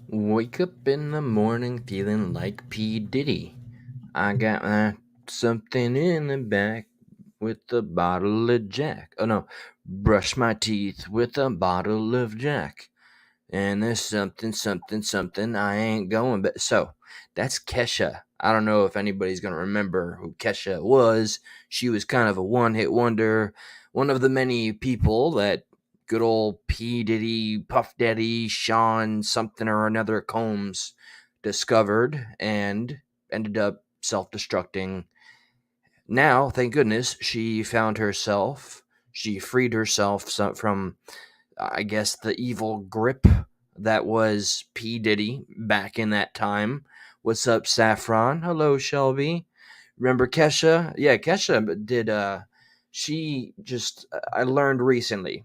Wake up in the morning feeling like P. Diddy. I got something in the back with a bottle of Jack. Oh no, brush my teeth with a bottle of Jack. And there's something I ain't going but so that's Kesha. I don't know if anybody's gonna remember who Kesha was. She was kind of a one-hit wonder, one of the many people that good old P. Diddy, Puff Daddy, Sean something or another Combs discovered and ended up self-destructing. Now, thank goodness, she found herself. She freed herself from I guess, the evil grip that was P. Diddy back in that time. What's up, Saffron? Hello, Shelby. Remember Kesha? Yeah, Kesha did. She just, I learned recently.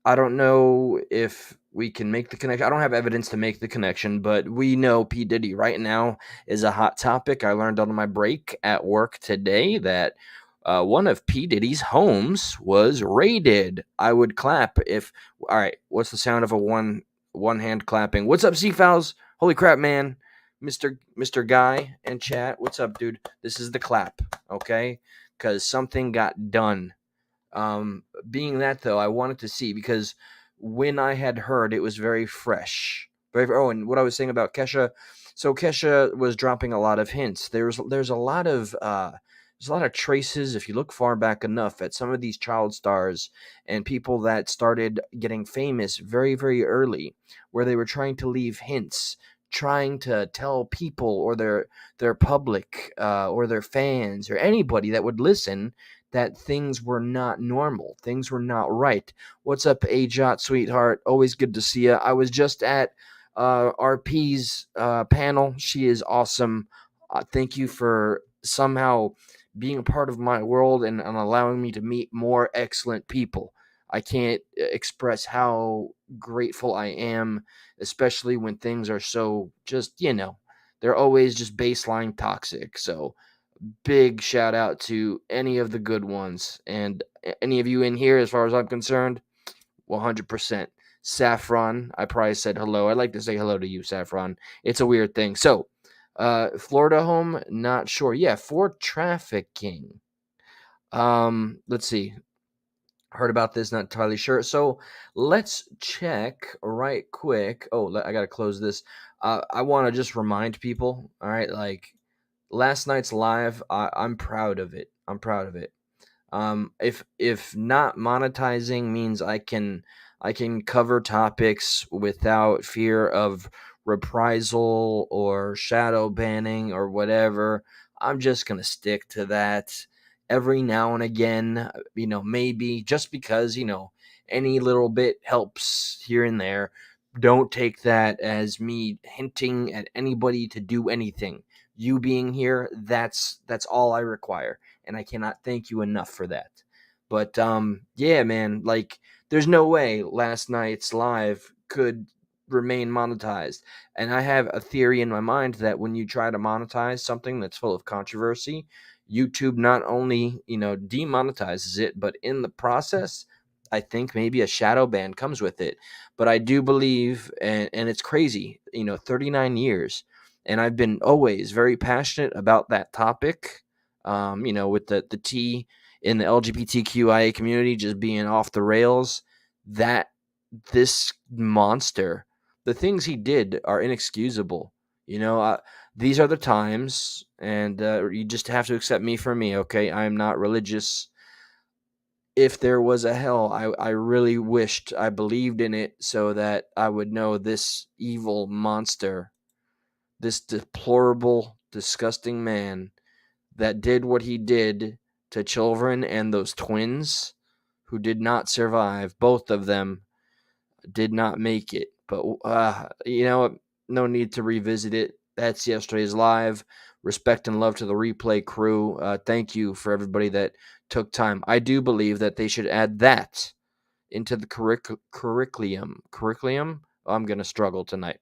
I don't know if we can make the connection. I don't have evidence to make the connection, but we know P. Diddy right now is a hot topic. I learned on my break at work today that one of P. Diddy's homes was raided. I would clap if. All right, what's the sound of a one hand clapping? What's up, Seafowls? Holy crap, man, Mister Guy and chat. What's up, dude? This is the clap, okay? Because something got done. Being that though, I wanted to see because when I had heard, it was very fresh. Oh, and what I was saying about Kesha, so Kesha was dropping a lot of hints. There's a lot of traces if you look far back enough at some of these child stars and people that started getting famous very early, where they were trying to leave hints, trying to tell people or their public or their fans or anybody that would listen that things were not normal. Things were not right. What's up, Ajot, sweetheart? Always good to see you. I was just at RP's panel. She is awesome. Thank you for somehow being a part of my world and allowing me to meet more excellent people. I can't express how grateful I am, especially when things are so just, they're always just baseline toxic. So, big shout out to any of the good ones and any of you in here as far as I'm concerned. 100%. Saffron, I probably said hello. I'd like to say hello to you, Saffron. It's a weird thing. So, Florida home, not sure. Yeah, for trafficking. Let's see. Heard about this, not entirely sure. So let's check right quick. Oh, I gotta close this. I want to just remind people. All right, like last night's live, I'm proud of it. I'm proud of it. If not monetizing means I can cover topics without fear of reprisal or shadow banning or whatever, I'm just gonna stick to that. Every now and again, maybe just because any little bit helps here and there. Don't take that as me hinting at anybody to do anything. You being here, that's all I require, and I cannot thank you enough for that. But yeah, man, like there's no way last night's live could remain monetized. And I have a theory in my mind that when you try to monetize something that's full of controversy, YouTube not only, demonetizes it, but in the process, I think maybe a shadow ban comes with it. But I do believe, and it's crazy, 39 years, and I've been always very passionate about that topic. With the T in the LGBTQIA community just being off the rails, that this monster, the things he did are inexcusable. These are the times, and you just have to accept me for me, okay? I am not religious. If there was a hell, I really wished I believed in it so that I would know this evil monster, this deplorable, disgusting man that did what he did to children and those twins who did not survive. Both of them did not make it. But no need to revisit it. That's yesterday's live. Respect and love to the replay crew. Thank you for everybody that took time. I do believe that they should add that into the curriculum. Curriculum? I'm gonna struggle tonight.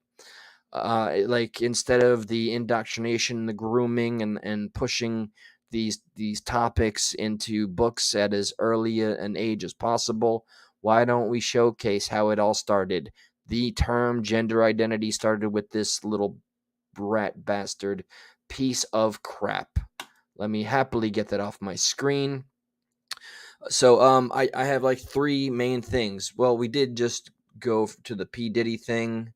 Like instead of the indoctrination, the grooming, and pushing these topics into books at as early an age as possible, why don't we showcase how it all started? the term gender identity started with this little brat bastard piece of crap. Let me happily get that off my screen. So I have like three main things. Well, we did just go to the P Diddy thing.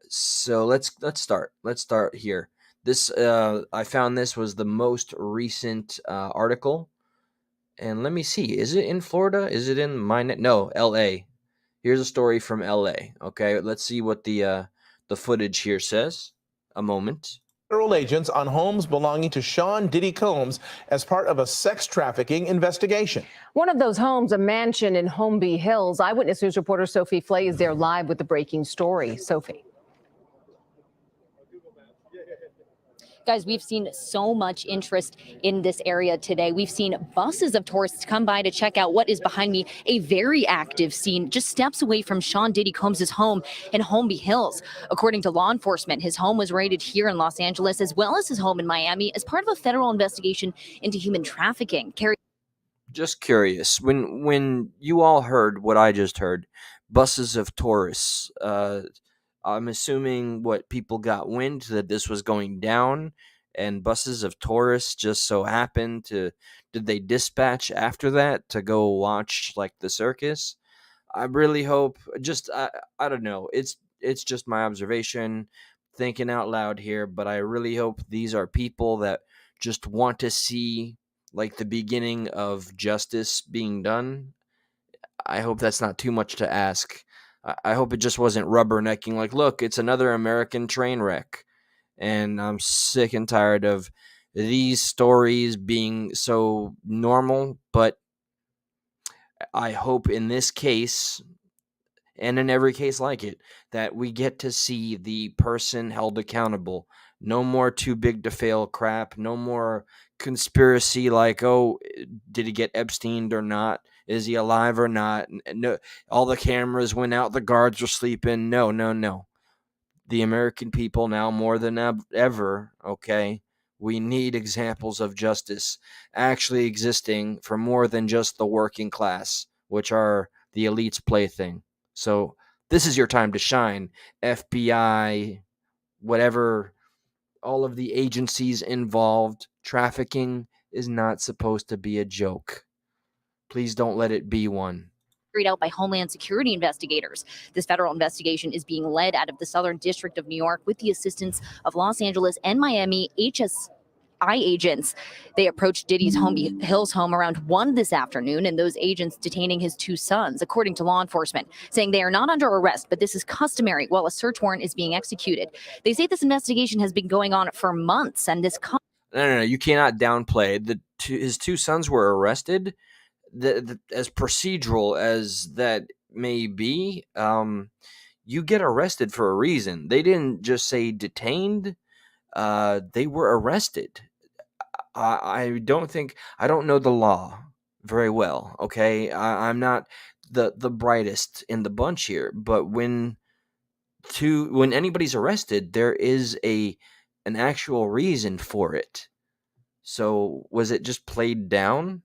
So let's start. Let's start here. This I found this was the most recent article. And let me see. Is it in Florida? Is it in No, LA. Here's a story from LA. Okay, let's see what the footage here says. A moment. Federal agents on homes belonging to Sean Diddy Combs as part of a sex trafficking investigation. One of those homes, a mansion in Holmby Hills. Eyewitness News reporter Sophie Flay is there live with the breaking story. Sophie. Guys, we've seen so much interest in this area today. We've seen buses of tourists come by to check out what is behind me, a very active scene just steps away from Sean Diddy Combs' home in Holmby Hills. According to law enforcement, his home was raided here in Los Angeles as well as his home in Miami as part of a federal investigation into human trafficking. Carrie, just curious, when you all heard what I just heard, buses of tourists, I'm assuming what people got wind that this was going down, and buses of tourists just so happened to. Did they dispatch after that to go watch like the circus? I really hope. I don't know. It's just my observation, thinking out loud here, but I really hope these are people that just want to see like the beginning of justice being done. I hope that's not too much to ask. I hope it just wasn't rubbernecking like, look, it's another American train wreck. And I'm sick and tired of these stories being so normal. But I hope in this case, and in every case like it, that we get to see the person held accountable. No more too big to fail crap. No more conspiracy like, oh, did he get Epsteined or not? Is he alive or not? No, all the cameras went out. The guards were sleeping. No, no, no. The American people now more than ever, okay, we need examples of justice actually existing for more than just the working class, which are the elite's plaything. So this is your time to shine. FBI, whatever, all of the agencies involved. Trafficking is not supposed to be a joke. Please don't let it be one. Carried out by Homeland Security investigators. This federal investigation is being led out of the Southern District of New York with the assistance of Los Angeles and Miami HSI agents. They approached Diddy's Holmby Hills home around 1 this afternoon, and those agents detaining his 2 sons, according to law enforcement, saying they are not under arrest, but this is customary while a search warrant is being executed. They say this investigation has been going on for months, and this... No, you cannot downplay. His 2 sons were arrested. As procedural as that may be, you get arrested for a reason. They didn't just say detained. They were arrested. I don't know the law very well. Okay, I'm not the brightest in the bunch here, but when anybody's arrested, there is an actual reason for it. So was it just played down?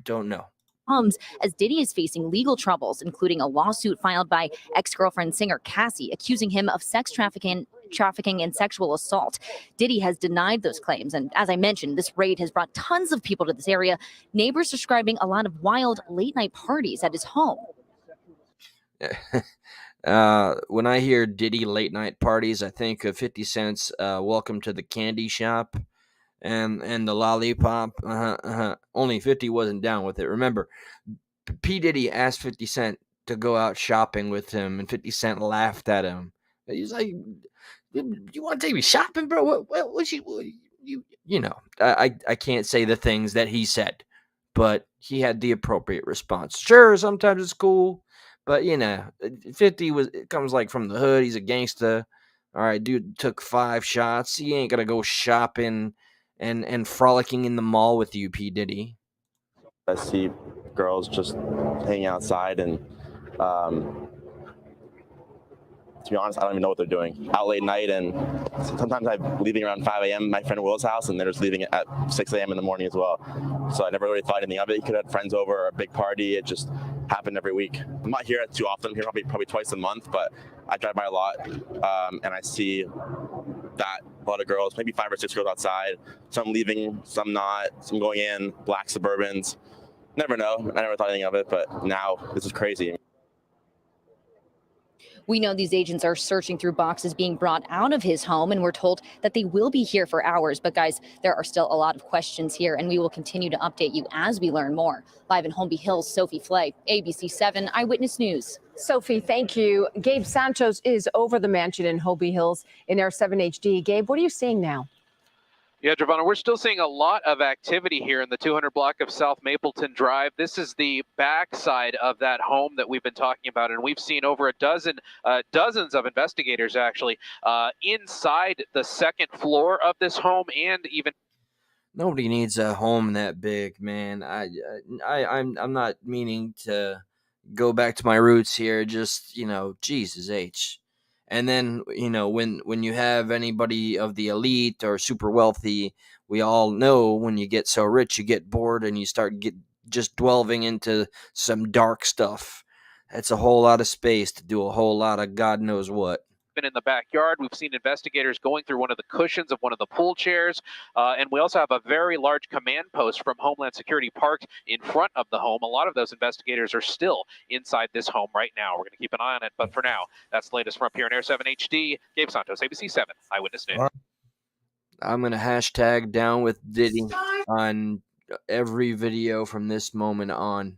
Don't know. Comes as Diddy is facing legal troubles, including a lawsuit filed by ex-girlfriend singer Cassie, accusing him of sex trafficking and sexual assault. Diddy has denied those claims, and as I mentioned, this raid has brought tons of people to this area. Neighbors describing a lot of wild late-night parties at his home. When I hear Diddy late-night parties, I think of 50 Cent's Welcome to the Candy Shop. And the lollipop, only 50 wasn't down with it. Remember, P. Diddy asked 50 Cent to go out shopping with him, and 50 Cent laughed at him. He's like, "You want to take me shopping, bro? What you know?" I can't say the things that he said, but he had the appropriate response. Sure, sometimes it's cool, but 50 comes like from the hood. He's a gangster. All right, dude took 5 shots. He ain't gonna go shopping and frolicking in the mall with you, P. Diddy. I see girls just hanging outside, and to be honest, I don't even know what they're doing out late night. And sometimes I'm leaving around 5 a.m. my friend Will's house, and they're just leaving at 6 a.m. in the morning as well. So I never really thought anything of it. He could have friends over or a big party. It just happen every week. I'm not here too often. I'm here probably twice a month, but I drive by a lot, and I see that a lot of girls, maybe 5 or 6 girls outside. Some leaving, some not. Some going in. Black Suburbans. Never know. I never thought anything of it, but now this is crazy. We know these agents are searching through boxes being brought out of his home, and we're told that they will be here for hours. But guys, there are still a lot of questions here, and we will continue to update you as we learn more. Live in Holmby Hills, Sophie Flay, ABC 7 Eyewitness News. Sophie, thank you. Gabe Santos is over the mansion in Holmby Hills in Air 7 HD. Gabe, what are you seeing now? Yeah, Giovanna, we're still seeing a lot of activity here in the 200 block of South Mapleton Drive. This is the backside of that home that we've been talking about, and we've seen over a dozen, dozens of investigators actually inside the second floor of this home, and even. Nobody needs a home that big, man. I'm not meaning to go back to my roots here. Just Jesus H. And then when you have anybody of the elite or super wealthy, we all know when you get so rich, you get bored and you start just delving into some dark stuff. That's a whole lot of space to do a whole lot of God knows what. In the backyard, we've seen investigators going through one of the cushions of one of the pool chairs, and we also have a very large command post from Homeland Security parked in front of the home. A lot of those investigators are still inside this home right now. We're going to keep an eye on it, but for now, that's the latest from up here in Air 7 HD. Gabe Santos, ABC 7 Eyewitness News. I'm going to hashtag down with Diddy on every video from this moment on.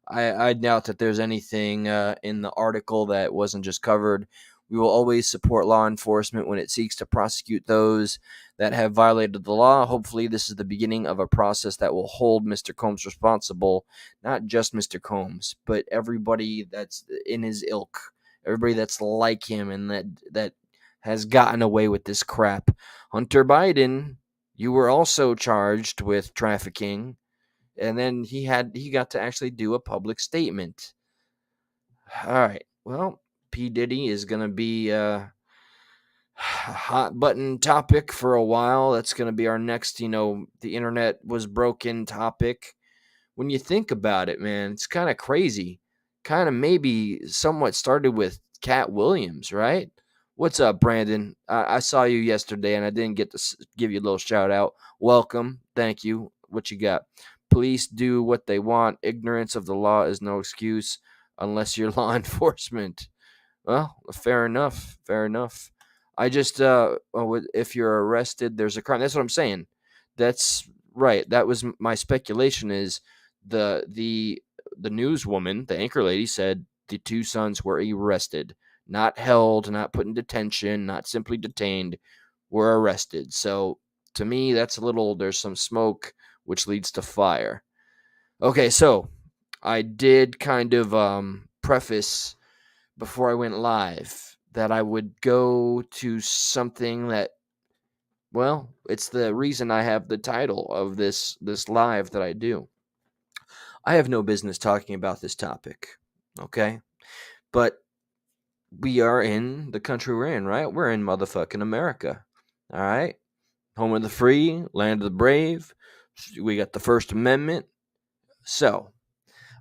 I doubt that there's anything in the article that wasn't just covered. We will always support law enforcement when it seeks to prosecute those that have violated the law. Hopefully, this is the beginning of a process that will hold Mr. Combs responsible, not just Mr. Combs, but everybody that's in his ilk, everybody that's like him and that has gotten away with this crap. Hunter Biden, you were also charged with trafficking, and then he got to actually do a public statement. All right, well, P. Diddy is going to be a hot button topic for a while. That's going to be our next, the internet was broken topic. When you think about it, man, it's kind of crazy. Kind of maybe somewhat started with Cat Williams, right? What's up, Brandon? I saw you yesterday and I didn't get to give you a little shout out. Welcome. Thank you. What you got? Police do what they want. Ignorance of the law is no excuse unless you're law enforcement. Well, fair enough. Fair enough. I just, if you're arrested, there's a crime. That's what I'm saying. That's right. That was my speculation. Is the newswoman, the anchor lady, said the two sons were arrested, not held, not put in detention, not simply detained, were arrested. So to me, that's there's some smoke, which leads to fire. Okay, so I did kind of preface before I went live that I would go to something that, well, it's the reason I have the title of this live that I do. I have no business talking about this topic, okay? But we are in the country we're in, right? We're in motherfucking America, all right? Home of the free, land of the brave. We got the First Amendment. So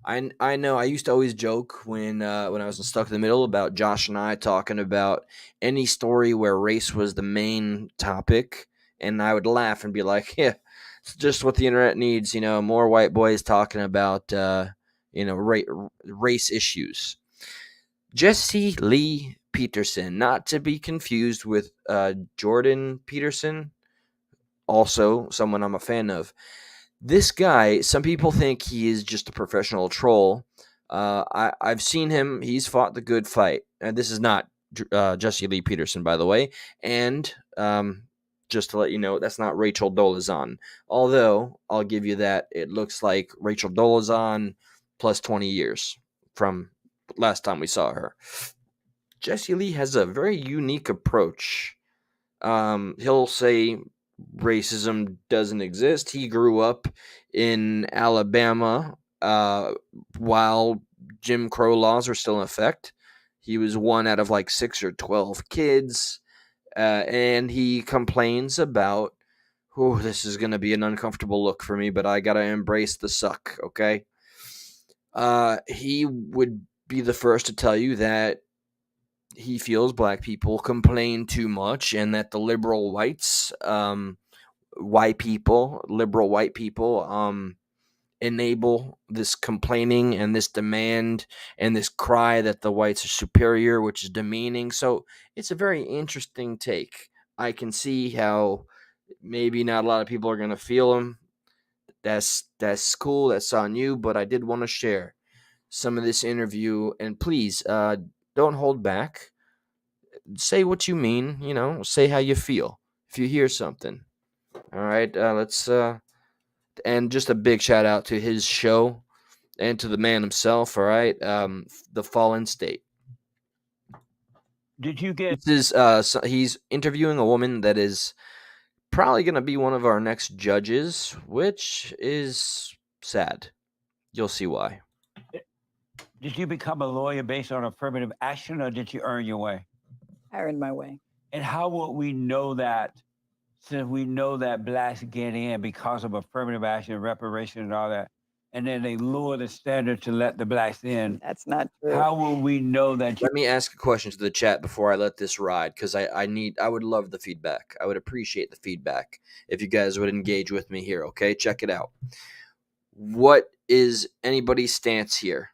I know I used to always joke when I was stuck in the middle about Josh and I talking about any story where race was the main topic, and I would laugh and be like, yeah, it's just what the internet needs, more white boys talking about race issues. Jesse Lee Peterson, not to be confused with Jordan Peterson, also someone I'm a fan of. This guy, some people think he is just a professional troll. I've seen him. He's fought the good fight. And this is not Jesse Lee Peterson, by the way. And just to let you know, that's not Rachel Dolezal. Although, I'll give you that. It looks like Rachel Dolezal plus 20 years from last time we saw her. Jesse Lee has a very unique approach. He'll say racism doesn't exist. He grew up in Alabama while Jim Crow laws are still in effect. He was one out of like 6 or 12 kids, and he complains about, this is going to be an uncomfortable look for me, but I got to embrace the suck, okay? he would be the first to tell you that he feels black people complain too much, and that the liberal whites, liberal white people, enable this complaining and this demand and this cry that the whites are superior, which is demeaning. So it's a very interesting take. I can see how maybe not a lot of people are going to feel him. That's cool. That's on you. But I did want to share some of this interview, and please don't hold back. Say what you mean. Say how you feel if you hear something. All right. Let's and just a big shout out to his show and to the man himself. All right. The Fallen State. Did you get? This is he's interviewing a woman that is probably going to be one of our next judges, which is sad. You'll see why. Did you become a lawyer based on affirmative action, or did you earn your way? I earned my way. And how will we know that, since we know that blacks get in because of affirmative action, reparation, and all that, and then they lower the standard to let the blacks in? That's not true. How will we know that? Let me ask a question to the chat before I let this ride, because I would love the feedback. I would appreciate the feedback if you guys would engage with me here. Okay, check it out. What is anybody's stance here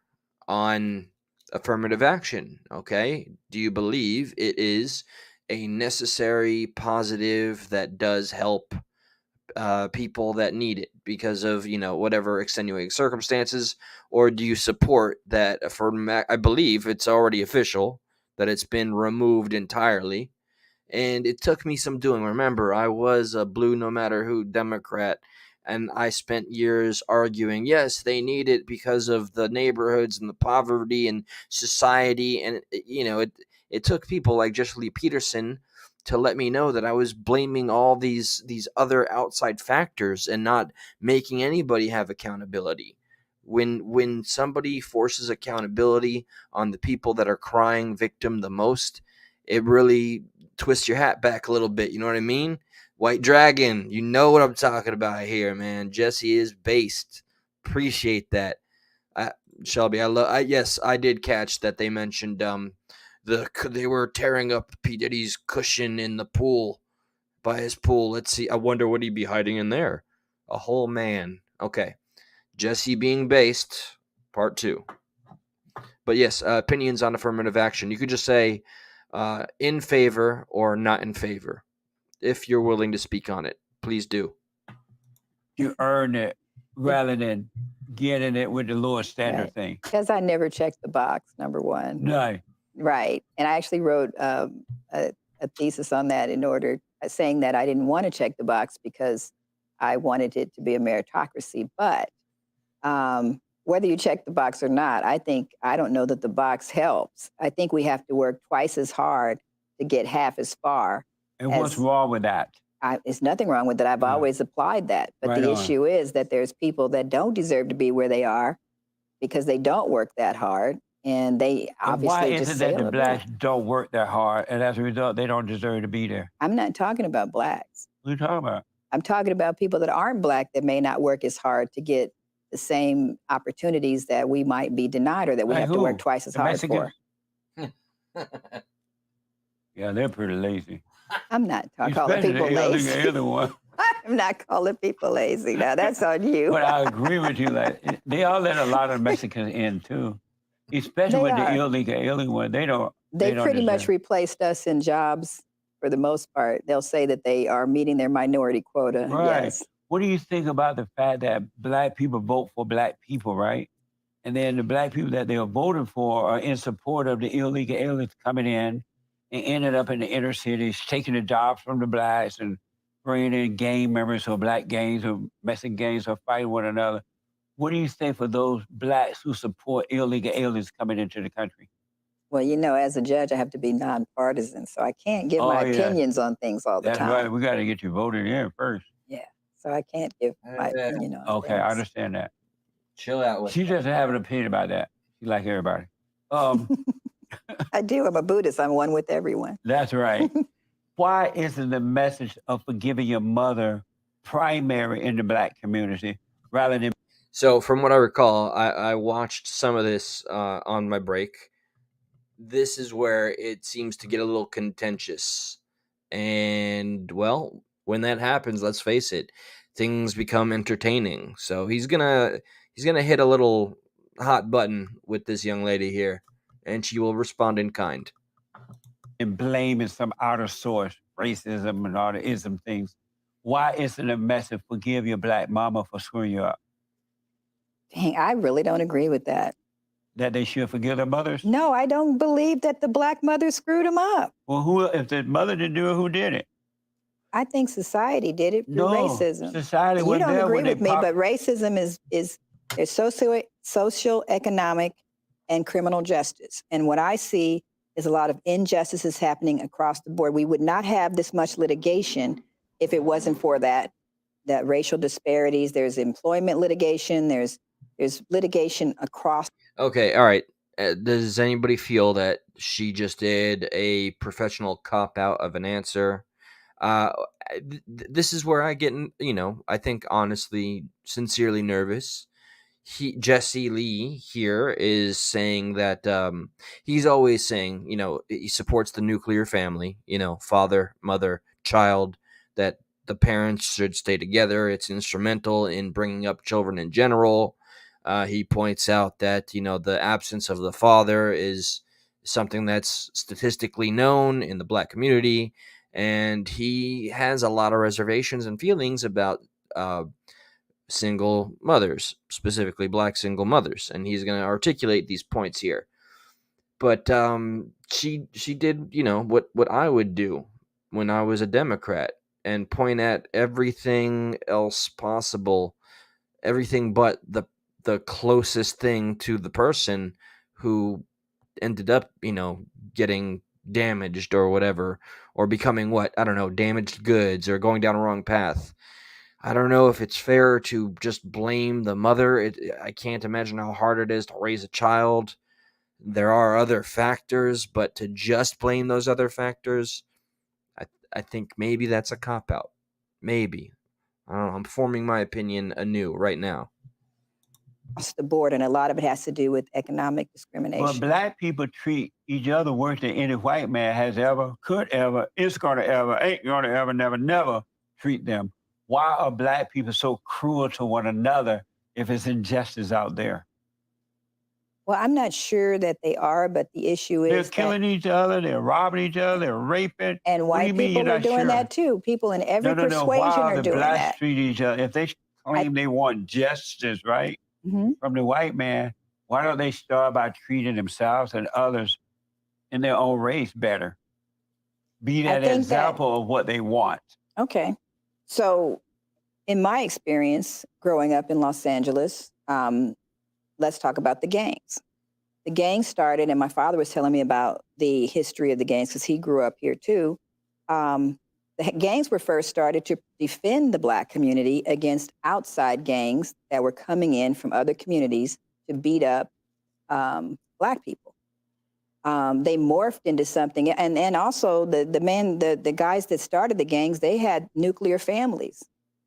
on affirmative action? Okay, do you believe it is a necessary positive that does help people that need it because of whatever extenuating circumstances, or do you support that affirmative? I believe it's already official that it's been removed entirely, and it took me some doing. Remember, I was a blue no matter who Democrat, and I spent years arguing, yes, they need it because of the neighborhoods and the poverty and society. And, it took people like Jesse Lee Peterson to let me know that I was blaming all these other outside factors and not making anybody have accountability. When somebody forces accountability on the people that are crying victim the most, it really twists your hat back a little bit. You know what I mean? White Dragon, you know what I'm talking about here, man. Jesse is based. Appreciate that. Shelby, yes, I did catch that they mentioned they were tearing up P. Diddy's cushion in the pool, by his pool. Let's see. I wonder what he'd be hiding in there. A whole man. Okay. Jesse being based, part 2. But yes, opinions on affirmative action. You could just say in favor or not in favor. If you're willing to speak on it, please do. You earn it rather than getting it with the lower standard Right. thing. Because I never checked the box, number one. No. Right. And I actually wrote a thesis on that saying that I didn't want to check the box because I wanted it to be a meritocracy. But whether you check the box or not, I don't know that the box helps. I think we have to work twice as hard to get half as far. And what's wrong with that? There's nothing wrong with it. I've always applied that. But Right the on. issue is that there's people that don't deserve to be where they are because they don't work that hard. And they And obviously why just is it sail that the above. blacks don't work that hard, and as a result, they don't deserve to be there? I'm not talking about blacks. What are you talking about? I'm talking about people that aren't black that may not work as hard to get the same opportunities that we might be denied or that we Like have to who? work twice as The hard Mexicans? for. Yeah, they're pretty lazy. I'm not calling Especially people the lazy. other one. I'm not calling people lazy. Now that's on you. But I agree with you. Like they all let a lot of Mexicans in too, especially They with the are. illegal alien one. They don't. They don't pretty much deserve. replaced us in jobs for the most part. They'll say that they are meeting their minority quota. Right. Yes. What do you think about the fact that black people vote for black people, right? And then the black people that they are voting for are in support of the illegal aliens coming in and ended up in the inner cities, taking the jobs from the blacks and bringing in gang members or black gangs or Mexican gangs or fighting one another. What do you think for those blacks who support illegal aliens coming into the country? Well, as a judge, I have to be nonpartisan, so I can't give my yeah. opinions on things all the That's time. right. We got to get you voted in first. Yeah. So I can't give my opinion on Okay, I things. understand that. Chill out with She doesn't have an opinion about that. She like everybody. I do. I'm a Buddhist. I'm one with everyone. That's right. Why isn't the message of forgiving your mother primary in the black community rather than So from what I recall, I watched some of this on my break. This is where it seems to get a little contentious. And well, when that happens, let's face it, things become entertaining. So he's gonna hit a little hot button with this young lady here, and she will respond in kind. And blaming some outer source, racism and all the ism things. Why isn't a message forgive your black mama for screwing you up? Dang, I really don't agree with that. That they should forgive their mothers? No, I don't believe that the black mother screwed him up. Well, who if the mother didn't do it, who did it? I think society did it through No, racism. society You wasn't don't there agree when they with me, pop- but racism is social, economic, and criminal justice. And what I see is a lot of injustices happening across the board. We would not have this much litigation if it wasn't for that racial disparities. There's employment litigation. There's litigation across. Okay, all right. Does anybody feel that she just did a professional cop out of an answer? This is where I get, I think honestly, sincerely nervous. Jesse Lee here is saying that he's always saying, he supports the nuclear family, father, mother, child, that the parents should stay together. It's instrumental in bringing up children in general. He points out that, the absence of the father is something that's statistically known in the black community. And he has a lot of reservations and feelings about single mothers, specifically black single mothers. And he's going to articulate these points here. But she did, what I would do when I was a Democrat, and point at everything else possible, everything but the closest thing to the person who ended up, getting damaged or whatever, or becoming damaged goods, or going down a wrong path. I don't know if it's fair to just blame the mother. I can't imagine how hard it is to raise a child. There are other factors, but to just blame those other factors, I think maybe that's a cop-out. Maybe. I don't know. I'm forming my opinion anew right now. Across the board, and a lot of it has to do with economic discrimination. Well, black people treat each other worse than any white man has ever, could ever, is gonna ever, ain't gonna ever, never treat them. Why are black people so cruel to one another if it's injustice out there? Well, I'm not sure that they are, but the issue is They're killing each other, they're robbing each other, they're raping. and What do you white mean people you're are not doing sure? that too. People in every No. Why persuasion are are the doing blacks that. treat each other? If they claim they want justice, right, from the white man, why don't they start by treating themselves and others in their own race better? Be I that think that- example of what they want. Okay. So, in my experience growing up in Los Angeles, let's talk about the gangs. The gangs started, and my father was telling me about the history of the gangs because he grew up here too. The gangs were first started to defend the black community against outside gangs that were coming in from other communities to beat up black people. They morphed into something, and also the guys that started the gangs, they had nuclear families.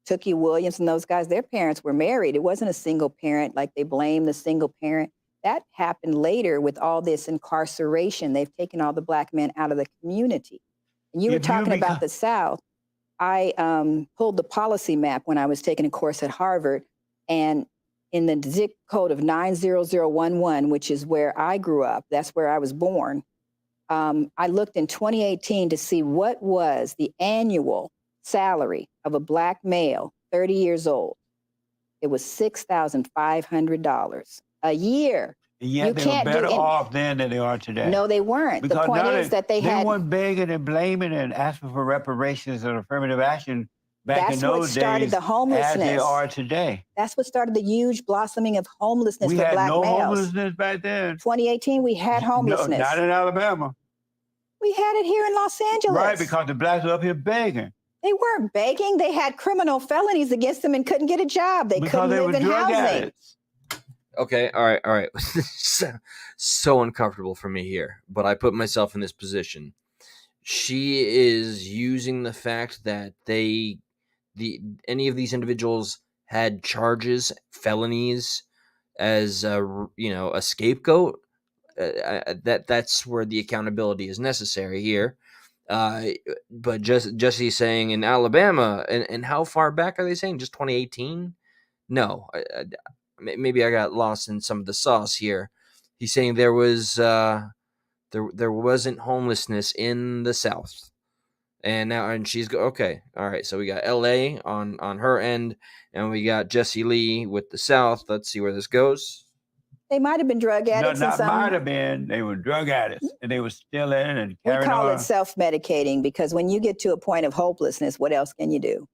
Tookie Williams and those guys, their parents were married. It wasn't a single parent, like they blame the single parent. That happened later with all this incarceration. They've taken all the black men out of the community. And you were talking about the South. I pulled the policy map when I was taking a course at Harvard, and in the zip code of 90011, which is where I grew up, that's where I was born, I looked in 2018 to see what was the annual salary of a black male, 30 years old. It was $6,500 a year. And yet they were better off then than they are today. No, they weren't. Because the point now is that they had. weren't begging and blaming and asking for reparations and affirmative action back in That's what those started days the as homelessness. they are today. That's what started the huge blossoming of homelessness We for had black no males. homelessness back then. 2018, we had homelessness. No, not in Alabama. We had it here in Los Angeles. Right, because the blacks were up here begging. They weren't begging. They had criminal felonies against them and couldn't get a job. They Because couldn't they live were in drug housing. addicts. Okay, all right. so uncomfortable for me here, but I put myself in this position. She is using the fact that any of these individuals had charges, felonies, as a scapegoat, that's where the accountability is necessary here. But Jesse's saying in Alabama, and how far back are they saying? Just 2018? No, maybe I got lost in some of the sauce here. He's saying there wasn't homelessness in the South, and she's okay. All right, so we got L.A. on her end, and we got Jesse Lee with the South. Let's see where this goes. They might have been drug addicts. No, and not some, might have been. They were drug addicts, and they were stealing and we carrying call on. it self-medicating, because when you get to a point of hopelessness, what else can you do?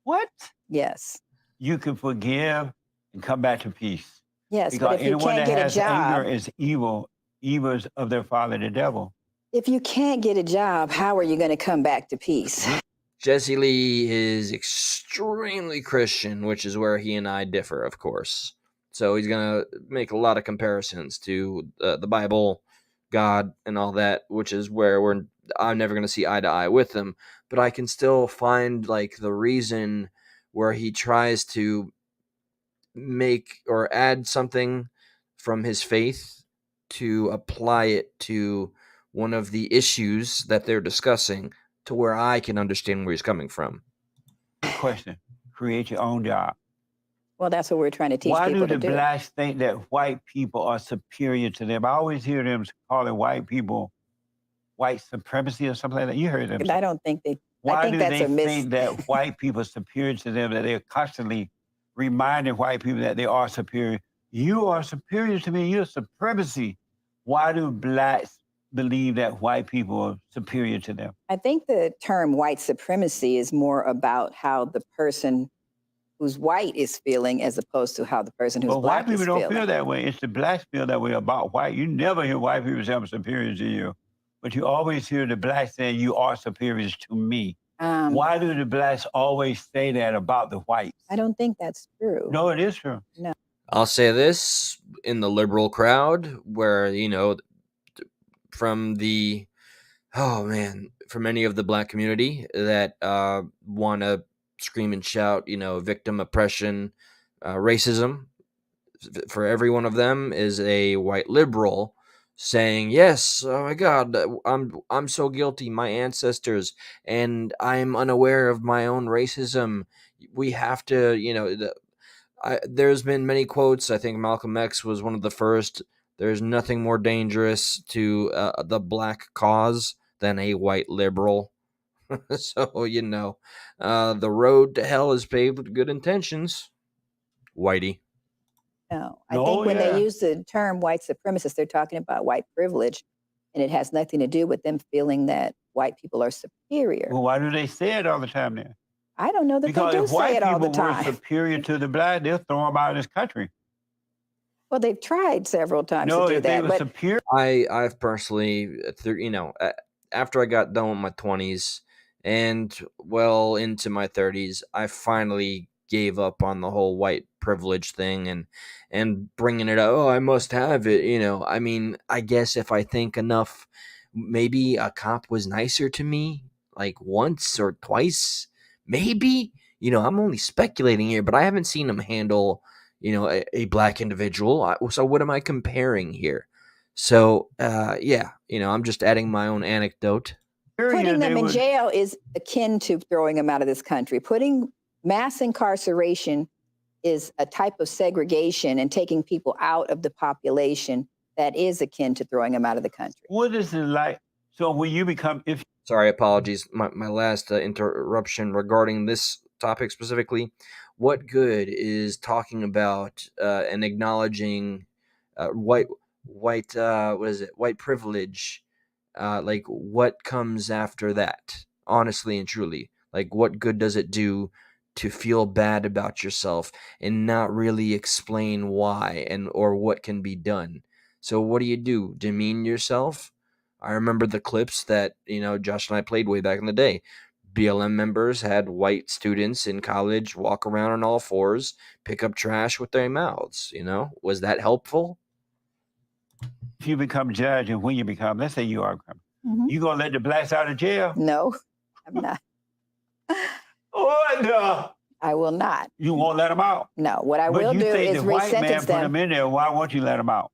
What? Yes. You can forgive and come back to peace. Yes, Because but if you anyone can't that get a has job, anger is evil. Evil is of their father, the devil. if you can't get a job, how are you going to come back to peace? Jesse Lee is extremely Christian, which is where he and I differ, of course. So he's going to make a lot of comparisons to the Bible, God, and all that, which is where I'm never going to see eye to eye with him. But I can still find like the reason where he tries to make or add something from his faith to apply it to one of the issues that they're discussing, to where I can understand where he's coming from. Question: create your own job. Well, that's what we're trying to teach Why people do to the do. blacks think that white people are superior to them? I always hear them calling white people white supremacy or something like that. You heard them. I don't think they. Why I think do that's they a mis. think that white people are superior to them, that they're constantly reminding white people that they are superior? You are superior to me. You're supremacy. Why do blacks believe that white people are superior to them? I think the term white supremacy is more about how the person who's white is feeling, as opposed to how the person who's But black white is people don't feeling. feel that way. It's the blacks feel that way about white. You never hear white people say I'm superior to you, but you always hear the blacks saying you are superior to me. Why do the blacks always say that about the whites? I don't think that's true. No, it is true. No. I'll say this in the liberal crowd, where, from any of the black community that want to scream and shout, victim oppression, racism, for every one of them is a white liberal saying, yes, oh my God, I'm so guilty, my ancestors, and I'm unaware of my own racism. We have to, there's been many quotes. I think Malcolm X was one of the first. There's nothing more dangerous to the black cause than a white liberal. So, the road to hell is paved with good intentions. Whitey. No, I think when they use the term white supremacist, they're talking about white privilege, and it has nothing to do with them feeling that white people are superior. Well, why do they say it all the time then? I don't know that Because they do if say white it all the people were time. superior to the black, they'll throw them out of this country. Well, they've tried several times No, to do if they that, were but superior. I've personally, after I got done with my 20s and well into my 30s, I finally gave up on the whole white privilege thing and bringing it up. Oh, I must have it. I mean, I guess if I think enough, maybe a cop was nicer to me like once or twice, maybe. I'm only speculating here, but I haven't seen him handle a black individual. So what am I comparing here? So, I'm just adding my own anecdote. putting them in jail is akin to throwing them out of this country. Putting mass incarceration is a type of segregation and taking people out of the population that is akin to throwing them out of the country. What is it like? So when you become, Sorry, apologies. My last interruption regarding this topic specifically. What good is talking about and acknowledging white privilege? Like, what comes after that? Honestly and truly, like, what good does it do to feel bad about yourself and not really explain why or what can be done? So what do? Demean yourself? I remember the clips that, Josh and I played way back in the day. BLM members had white students in college walk around on all fours, pick up trash with their mouths. Was that helpful? If you become judge and when you become, let's say you are a criminal, you gonna let the blacks out of jail? No, I'm not. What the? I will not. You won't let them out. No, what I But will you do think is the white man re-sentence put them them. in there. Why won't you let them out?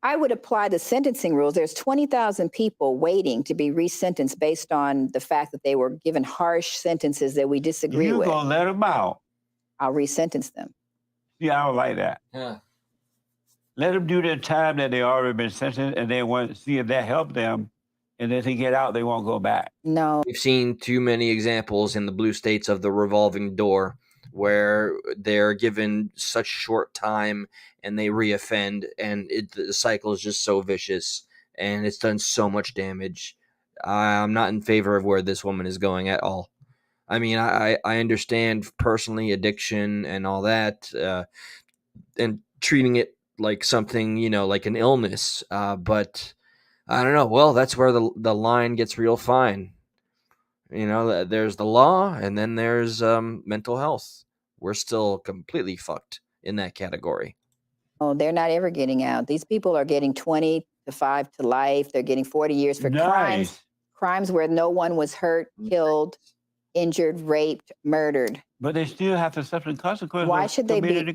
I would apply the sentencing rules. There's 20,000 people waiting to be resentenced based on the fact that they were given harsh sentences that we disagree You with. gonna let them out? I'll resentence them. Yeah, I don't like that. Yeah. Let them do their time that they already been sentenced, and then want to see if that helped them. And if they get out, they won't go back. No, We've seen too many examples in the blue states of the revolving door where they're given such short time and they reoffend, and the cycle is just so vicious and it's done so much damage. I'm not in favor of where this woman is going at all. I mean, I understand personally addiction and all that, and treating it like something, like an illness. But I don't know. Well, that's where the line gets real fine. There's the law, and then there's mental health. We're still completely fucked in that category. they're not ever getting out. These people are getting 20 to 5 to life. They're getting 40 years for crimes where no one was hurt, killed, injured, raped, murdered. But they still have to suffer the consequences. Why should they be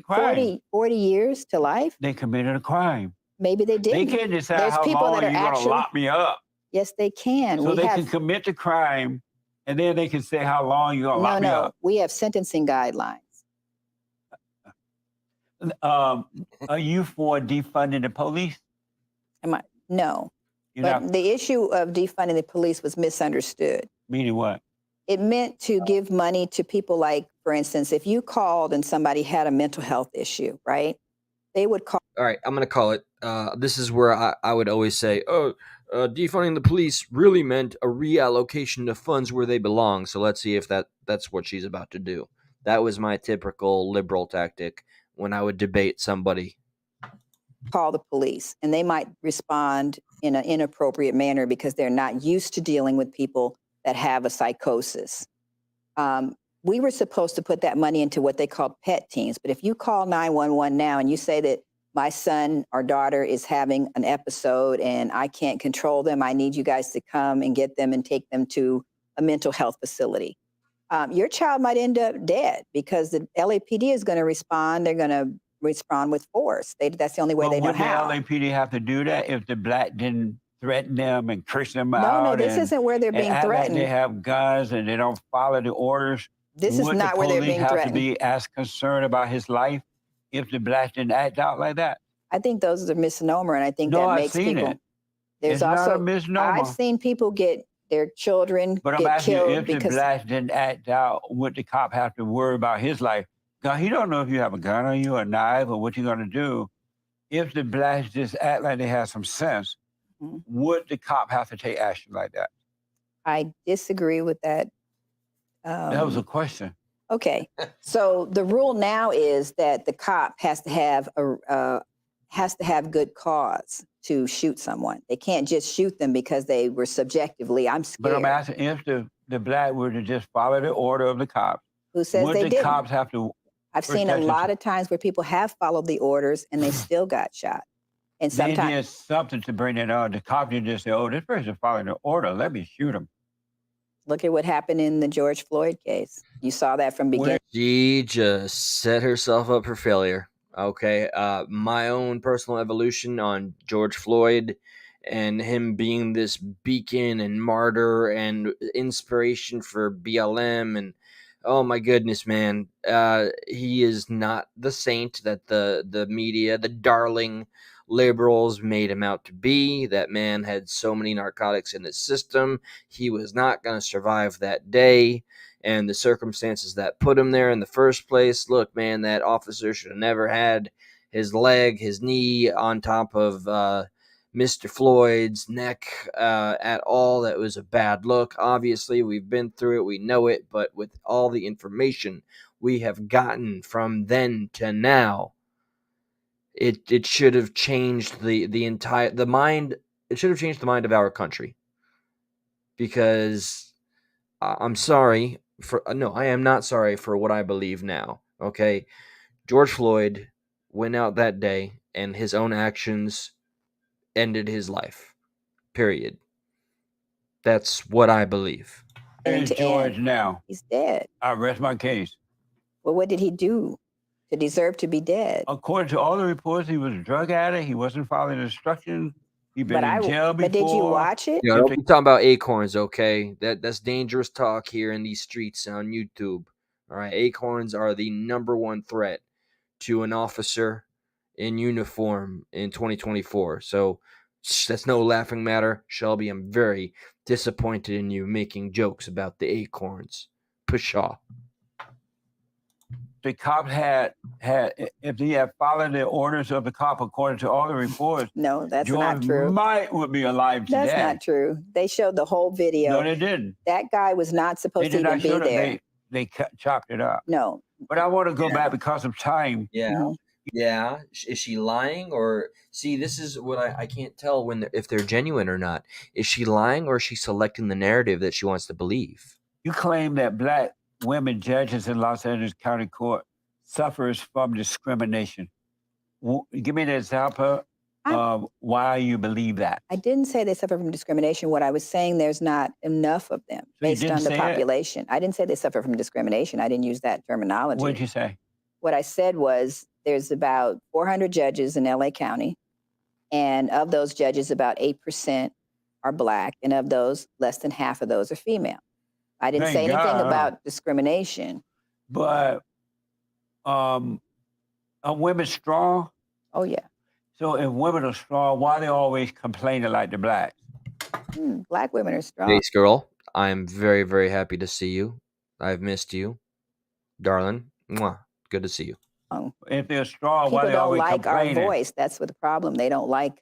40 years to life? They committed a crime. Maybe they They didn't. can't decide There's how people long that you're are going to actually- lock me up. Yes, they can. So they can commit the crime, and then they can say how long you're going to lock me up. We have sentencing guidelines. Are you for defunding the police? No. You're But not, the issue of defunding the police was misunderstood. meaning what? It meant to give money to people like, for instance, if you called and somebody had a mental health issue, right? They would call. All right, I'm going to call it. This is where I would always say, defunding the police really meant a reallocation of funds where they belong. So let's see if that's what she's about to do. That was my typical liberal tactic when I would debate somebody. Call the police, and they might respond in an inappropriate manner because they're not used to dealing with people that have a psychosis. We were supposed to put that money into what they call pet teams. But if you call 911 now and you say that my son or daughter is having an episode and I can't control them, I need you guys to come and get them and take them to a mental health facility. Your child might end up dead because the LAPD is going to respond. They're going to respond with force. That's the only way they know how. Would the LAPD have to do that if the black didn't threaten them and curse them out? No, this isn't where they're being threatened. Like they have guns and they don't follow the orders. This is not where they're being threatened. Would the police have to be as concerned about his life if the black didn't act out like that? I think those are a misnomer, and I think that makes people. It's not a misnomer. I've seen people get their children but get I'm asking killed you, if the black didn't act out, would the cop have to worry about his life? Because he don't know if you have a gun on you, or a knife, or what you're going to do. If the blacks just act like they have some sense, would the cop have to take action like that? I disagree with that. That was a question. Okay, so the rule now is that the cop has to have good cause to shoot someone. They can't just shoot them because they were subjectively, I'm scared. But I'm asking if the black were to just follow the order of the cops. Who says would they the didn't? Cops have to? I've seen a lot of times where people have followed the orders and they still got shot. And They sometimes did something to bring it on. The cop didn't just say, "Oh, this person following the order. Let me shoot him." look at what happened in the George Floyd case. You saw that from beginning. She just set herself up for failure. Okay. My own personal evolution on George Floyd and him being this beacon and martyr and inspiration for BLM. And oh my goodness, man. He is not the saint that the media, the darling liberals made him out to be. That man had so many narcotics in his system. He was not going to survive that day. And the circumstances that put him there in the first place. Look, man, that officer should have never had his leg, his knee on top of Mr. Floyd's neck at all. That was a bad look. Obviously, we've been through it. We know it. But with all the information we have gotten from then to now, it should have changed the mind. It should have changed the mind of our country. Because I'm sorry. I am not sorry for what I believe now, okay? George Floyd went out that day, and his own actions ended his life, period. That's what I believe. Where's George now? He's dead. I rest my case. Well, what did he do to deserve to be dead? According to all the reports, he was a drug addict. He wasn't following instructions. He'd been But in jail before. but did you watch it? Yo, don't be talking about acorns, okay? That's dangerous talk here in these streets on YouTube. All right, acorns are the #1 threat to an officer in uniform in 2024. So that's no laughing matter, Shelby. I'm very disappointed in you making jokes about the acorns. Pshaw. The cop had if he had followed the orders of the cop according to all the reports, No, that's George not true. would be alive today. That's not true. They showed the whole video. No, they didn't. That guy was not They supposed to did even not be show that. there. They chopped it up. No. But I want to go back because of time. Yeah. Mhm. Yeah. Is she lying or see? This is what I can't tell when if they're genuine or not. Is she lying or is she selecting the narrative that she wants to believe? You claim that black women judges in Los Angeles County Court suffers from discrimination. Give me an example of why you believe that. I didn't say they suffer from discrimination. What I was saying, there's not enough of them So you based didn't on the say it? population. I didn't say they suffer from discrimination. I didn't use that terminology. What did you say? What I said was there's about 400 judges in LA County, and of those judges, about 8% are black, and of those, less than half of those are female. I didn't Thank say anything God. about discrimination. But are women strong? Oh, yeah. So if women are strong, why are they always complaining like the blacks? Black women are strong. Base girl, I'm very, very happy to see you. I've missed you, darling. Mwah. Good to see you. If they're strong, why People are they don't always like our complaining? voice. That's what the problem. They don't like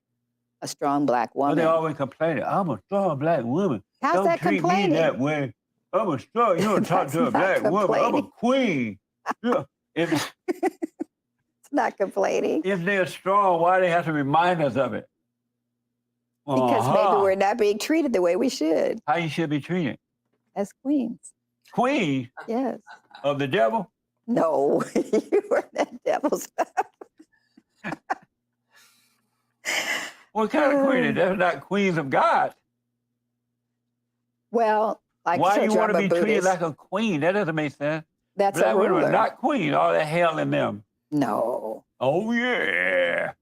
a strong black Why woman. they always complaining? I'm a strong black woman. How's Don't that treat complaining? me that way. I'm a strong. You don't talk to a That's not black woman. I'm a complaining. queen. Yeah. If It's not complaining. if they're strong, why they have to remind us of it? Because maybe we're not being treated the way we should How you should be treated? as queens. Queen Yes. of the devil? No, you are that devil's. What kind of queen is that? That's not queens of God. Well, like Why do you want I'm to a be treated Buddhist. like a queen? That doesn't make sense. That's Black a women ruler. are not queen. All that hell in them. No. Oh yeah.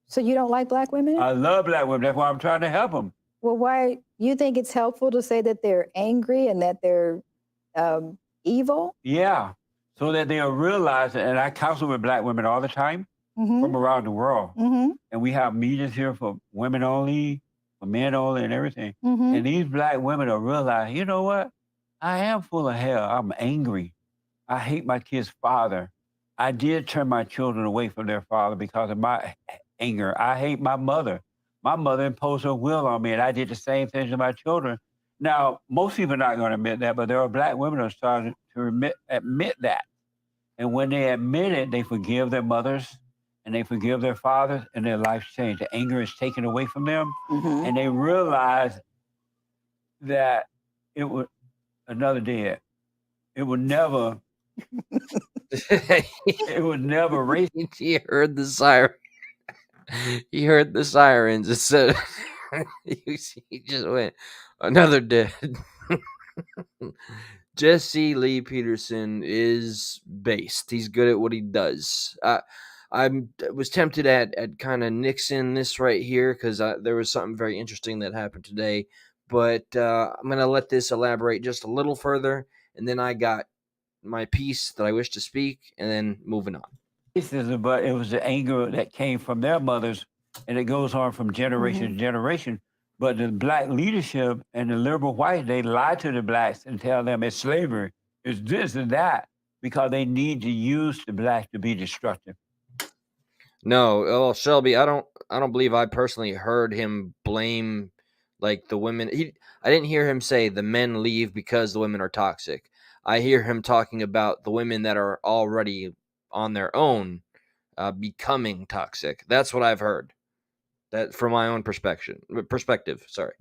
So you don't like black women? I love black women. That's why I'm trying to help them. Well, why you think it's helpful to say that they're angry and that they're evil? Yeah. So that they'll realize that, and I counsel with black women all the time Mm-hmm. from around the world. Mm-hmm. And we have meetings here for women only, for men only, and everything. Mm-hmm. And these black women will realize, you know what? I am full of hell. I'm angry. I hate my kid's father. I did turn my children away from their father because of my anger. I hate my mother. My mother imposed her will on me, and I did the same thing to my children. Now, most people are not going to admit that, but there are black women who are starting to admit that. And when they admit it, they forgive their mothers and they forgive their fathers, and their lives change. The anger is taken away from them, Mm-hmm. and they realize that it would another dead. It would never. It would never race. He heard the siren. He heard the sirens. It said he just went another dead. Jesse Lee Peterson is based. He's good at what he does. I was tempted at kind of nixing this right here because there was something very interesting that happened today. But I'm going to let this elaborate just a little further. And then I got my piece that I wish to speak and then moving on. Racism, but it was the anger that came from their mothers, and it goes on from generation to generation. But the black leadership and the liberal whites, they lie to the blacks and tell them it's slavery, it's this and that, because they need to use the blacks to be destructive. No, well, Shelby, I don't believe I personally heard him blame like the women. I didn't hear him say the men leave because the women are toxic. I hear him talking about the women that are already on their own becoming toxic. That's what I've heard. That from my own perspective. Sorry.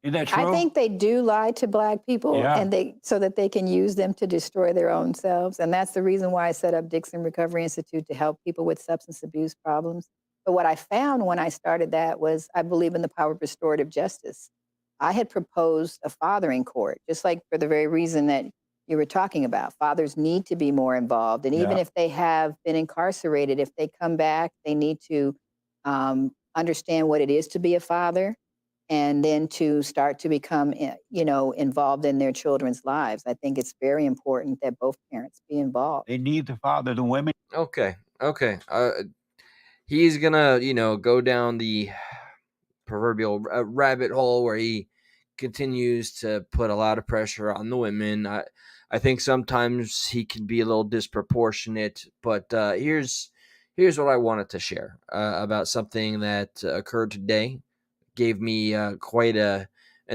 Isn't that true? I think they do lie to black people, Yeah. and so that they can use them to destroy their own selves. And that's the reason why I set up Dixon Recovery Institute to help people with substance abuse problems. But what I found when I started that was I believe in the power of restorative justice. I had proposed a fathering court, just like for the very reason that you were talking about. Fathers need to be more involved. And even Yeah. if they have been incarcerated, if they come back, they need to understand what it is to be a father and then to start to become, involved in their children's lives. I think it's very important that both parents be involved. They need to father the women. Okay. He's gonna, go down the proverbial rabbit hole where he continues to put a lot of pressure on the women. I think sometimes he can be a little disproportionate, but here's what I wanted to share about something that occurred today. Gave me quite an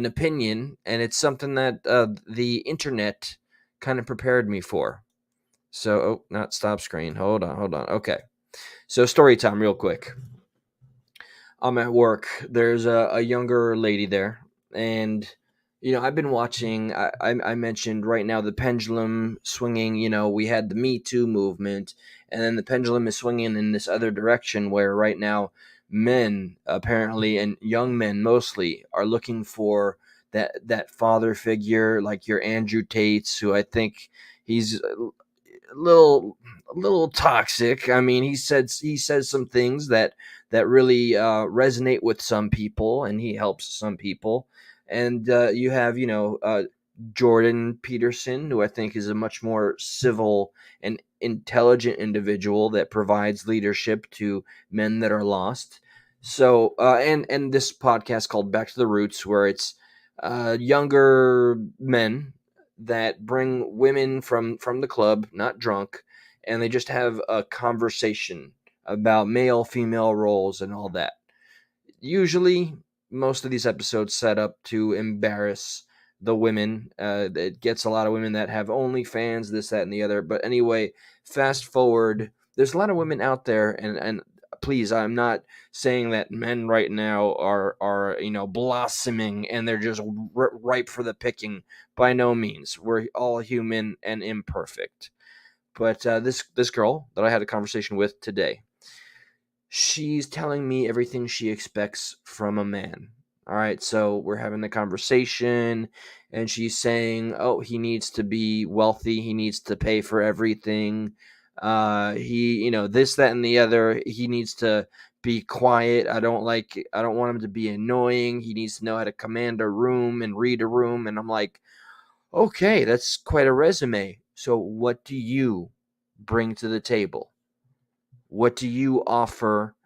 opinion, and it's something that the internet kind of prepared me for. So, not stop screen. Hold on. Okay. So, story time, real quick. I'm at work. There's a younger lady there, and I've been watching. I mentioned right now the pendulum swinging. We had the Me Too movement, and then the pendulum is swinging in this other direction where right now men apparently, and young men mostly, are looking for that father figure like your Andrew Tates, who I think he's a little toxic. I mean, he says some things that really resonate with some people, and he helps some people. And you have Jordan Peterson, who I think is a much more civil and intelligent individual that provides leadership to men that are lost. So and this podcast called Back to the Roots, where it's younger men that bring women from the club, not drunk, and they just have a conversation about male female roles and all that. Usually most of these episodes set up to embarrass the women. It gets a lot of women that have OnlyFans, this, that, and the other. But anyway, fast forward, there's a lot of women out there, and please, I'm not saying that men right now are blossoming and they're just ripe for the picking. By no means. We're all human and imperfect. But this girl that I had a conversation with today, she's telling me everything she expects from a man. All right, so we're having the conversation, and she's saying, "Oh, he needs to be wealthy. He needs to pay for everything. He, this, that, and the other. He needs to be quiet. I don't want him to be annoying. He needs to know how to command a room and read a room." And I'm like, "Okay, that's quite a resume. So, what do you bring to the table? What do you offer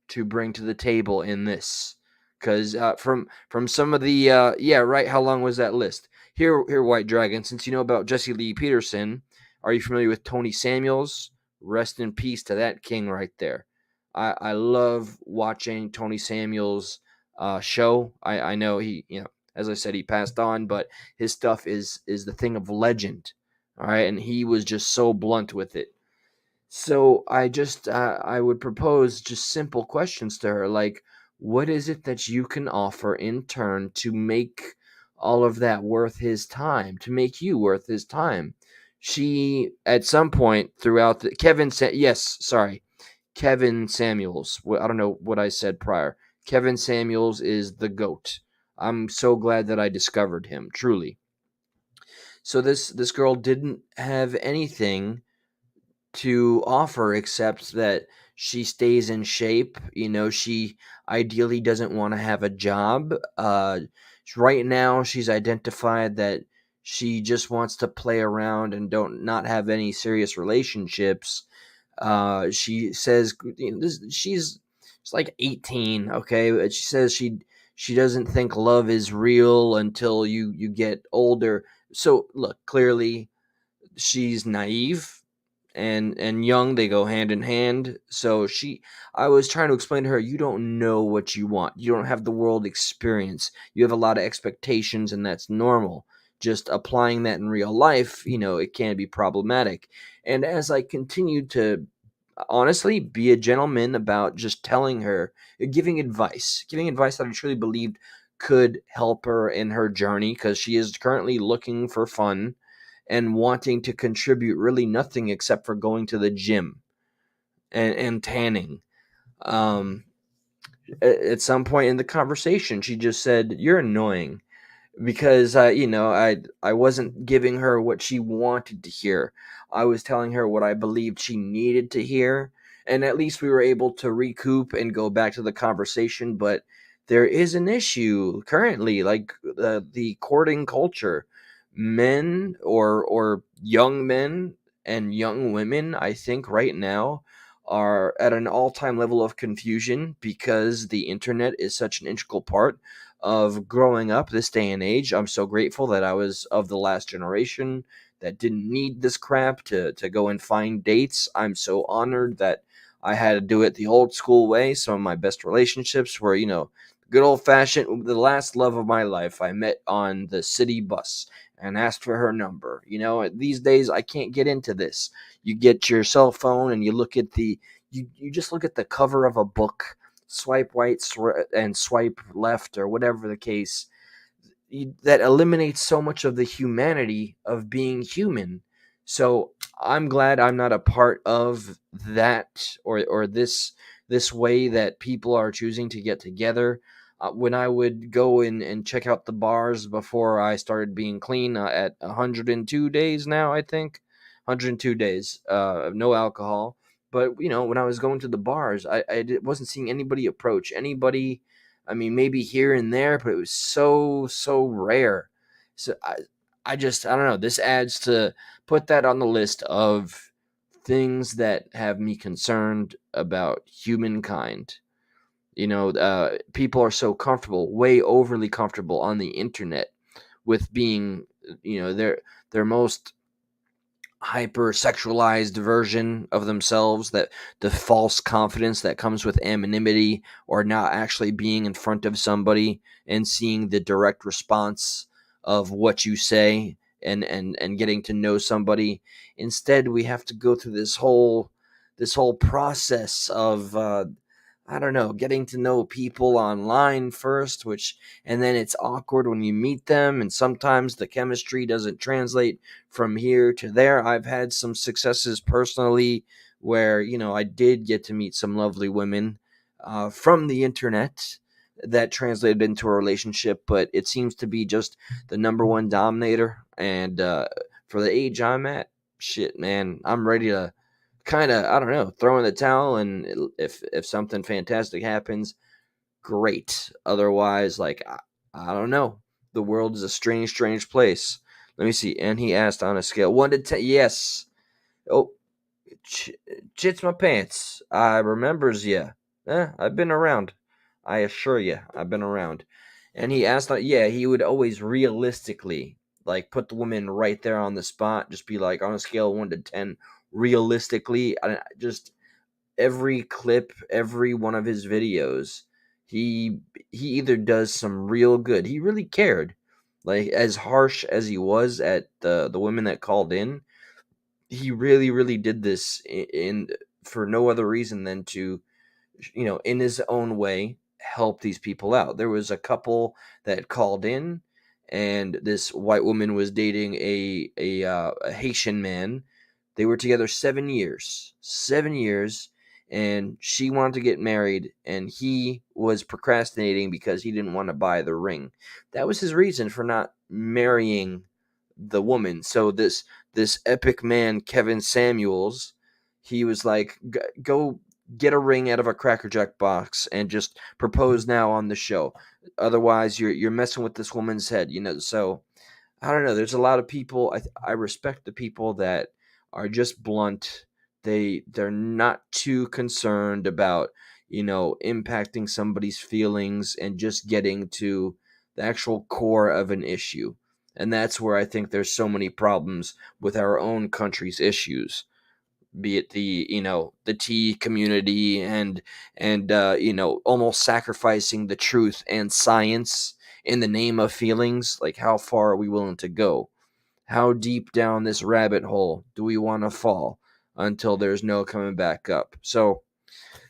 to bring to the table in this?" Because from some of the right. How long was that list? Here, White Dragon. Since you know about Jesse Lee Peterson, are you familiar with Tony Samuels? Rest in peace to that king right there. I love watching Tony Samuels' show. I know he, as I said, he passed on, but his stuff is the thing of legend. All right, and he was just so blunt with it. So I would propose just simple questions to her, like, what is it that you can offer in turn to make all of that worth his time, to make you worth his time? She, at some point throughout the Kevin Samuels. I don't know what I said prior. Kevin Samuels is the GOAT. I'm so glad that I discovered him, truly. So this girl didn't have anything to offer except that she stays in shape. She ideally doesn't want to have a job. Right now, she's identified that she just wants to play around and not have any serious relationships. She says she's like 18, okay? But she says she doesn't think love is real until you get older. So look, clearly she's naive and young. They go hand in hand. So I was trying to explain to her, you don't know what you want. You don't have the world experience. You have a lot of expectations, and that's normal. Just applying that in real life, it can be problematic. And as I continued to honestly be a gentleman about just telling her, giving advice that I truly believed could help her in her journey, because she is currently looking for fun and wanting to contribute really nothing except for going to the gym and tanning. At some point in the conversation, she just said, "You're annoying." because I wasn't giving her what she wanted to hear. I was telling her what I believed she needed to hear, and at least we were able to recoup and go back to the conversation. But there is an issue currently, like the courting culture. Men or young men and young women, I think right now are at an all-time level of confusion because the internet is such an integral part of growing up this day and age. I'm so grateful that I was of the last generation that didn't need this crap to go and find dates. I'm so honored that I had to do it the old school way. Some of my best relationships were, good old fashioned. The last love of my life I met on the city bus and asked for her number. These days I can't get into this. You get your cell phone and you look at you just look at the cover of a book, swipe right and swipe left, or whatever the case. That eliminates so much of the humanity of being human. So I'm glad I'm not a part of that, or this way that people are choosing to get together. When I would go in and check out the bars before I started being clean, at 102 days now, I think 102 days, no alcohol. But when I was going to the bars, wasn't seeing anybody approach anybody. I mean, maybe here and there, but it was so rare. So I don't know. This adds to put that on the list of things that have me concerned about humankind. People are so comfortable, way overly comfortable on the internet with being, their most hyper sexualized version of themselves, that the false confidence that comes with anonymity, or not actually being in front of somebody and seeing the direct response of what you say, and getting to know somebody. Instead, we have to go through this whole process of I don't know, getting to know people online first, and then it's awkward when you meet them, and sometimes the chemistry doesn't translate from here to there. I've had some successes personally where, I did get to meet some lovely women from the internet that translated into a relationship, but it seems to be just the number one dominator. And for the age I'm at, shit, man, I'm ready to kind of, I don't know, throw in the towel, and if something fantastic happens, great. Otherwise, like, I don't know. The world is a strange place. Let me see. And he asked on a scale 1 to 10. Yes. Oh, chits my pants. I remembers ya. I've been around. I assure you, I've been around. And he asked, yeah, he would always realistically, like, put the woman right there on the spot. Just be like, on a scale of 1 to 10, realistically. Just every clip, every one of his videos, he either does some real good. He really cared. Like, as harsh as he was at the women that called in, he really did this in for no other reason than to, in his own way, help these people out. There was a couple that called in, and this white woman was dating a Haitian man. They were together 7 years. 7 years. And she wanted to get married, and he was procrastinating because he didn't want to buy the ring. That was his reason for not marrying the woman. So this epic man, Kevin Samuels, he was like, go get a ring out of a Cracker Jack box and just propose now on the show. Otherwise, you're messing with this woman's head. So I don't know. There's a lot of people. I respect the people that are just blunt. They're not too concerned about impacting somebody's feelings and just getting to the actual core of an issue. And that's where I think there's so many problems with our own country's issues, be it the tea community, and almost sacrificing the truth and science in the name of feelings. Like, how far are we willing to go? How deep down this rabbit hole do we want to fall until there's no coming back up? So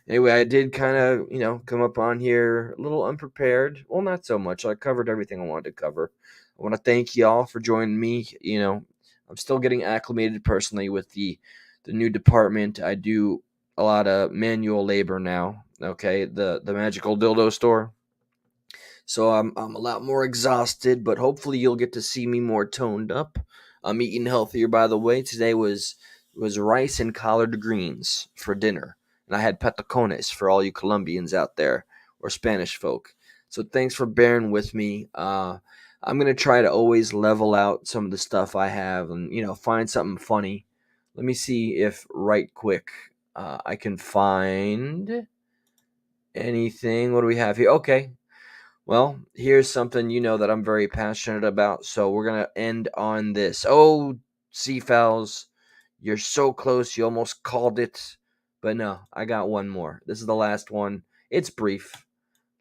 anyway, I did kind of come up on here a little unprepared. Well, not so much. I covered everything I wanted to cover. I want to thank y'all for joining me. I'm still getting acclimated personally with the new department. I do a lot of manual labor now. Okay, the magical dildo store. So I'm a lot more exhausted, but hopefully you'll get to see me more toned up. I'm eating healthier, by the way. Today was rice and collard greens for dinner, and I had patacones for all you Colombians out there or Spanish folk. So thanks for bearing with me. I'm gonna try to always level out some of the stuff I have, and find something funny. Let me see if right quick I can find anything. What do we have here? Okay. Well, here's something that I'm very passionate about. So we're going to end on this. Oh, Seafowls, you're so close. You almost called it. But no, I got one more. This is the last one. It's brief.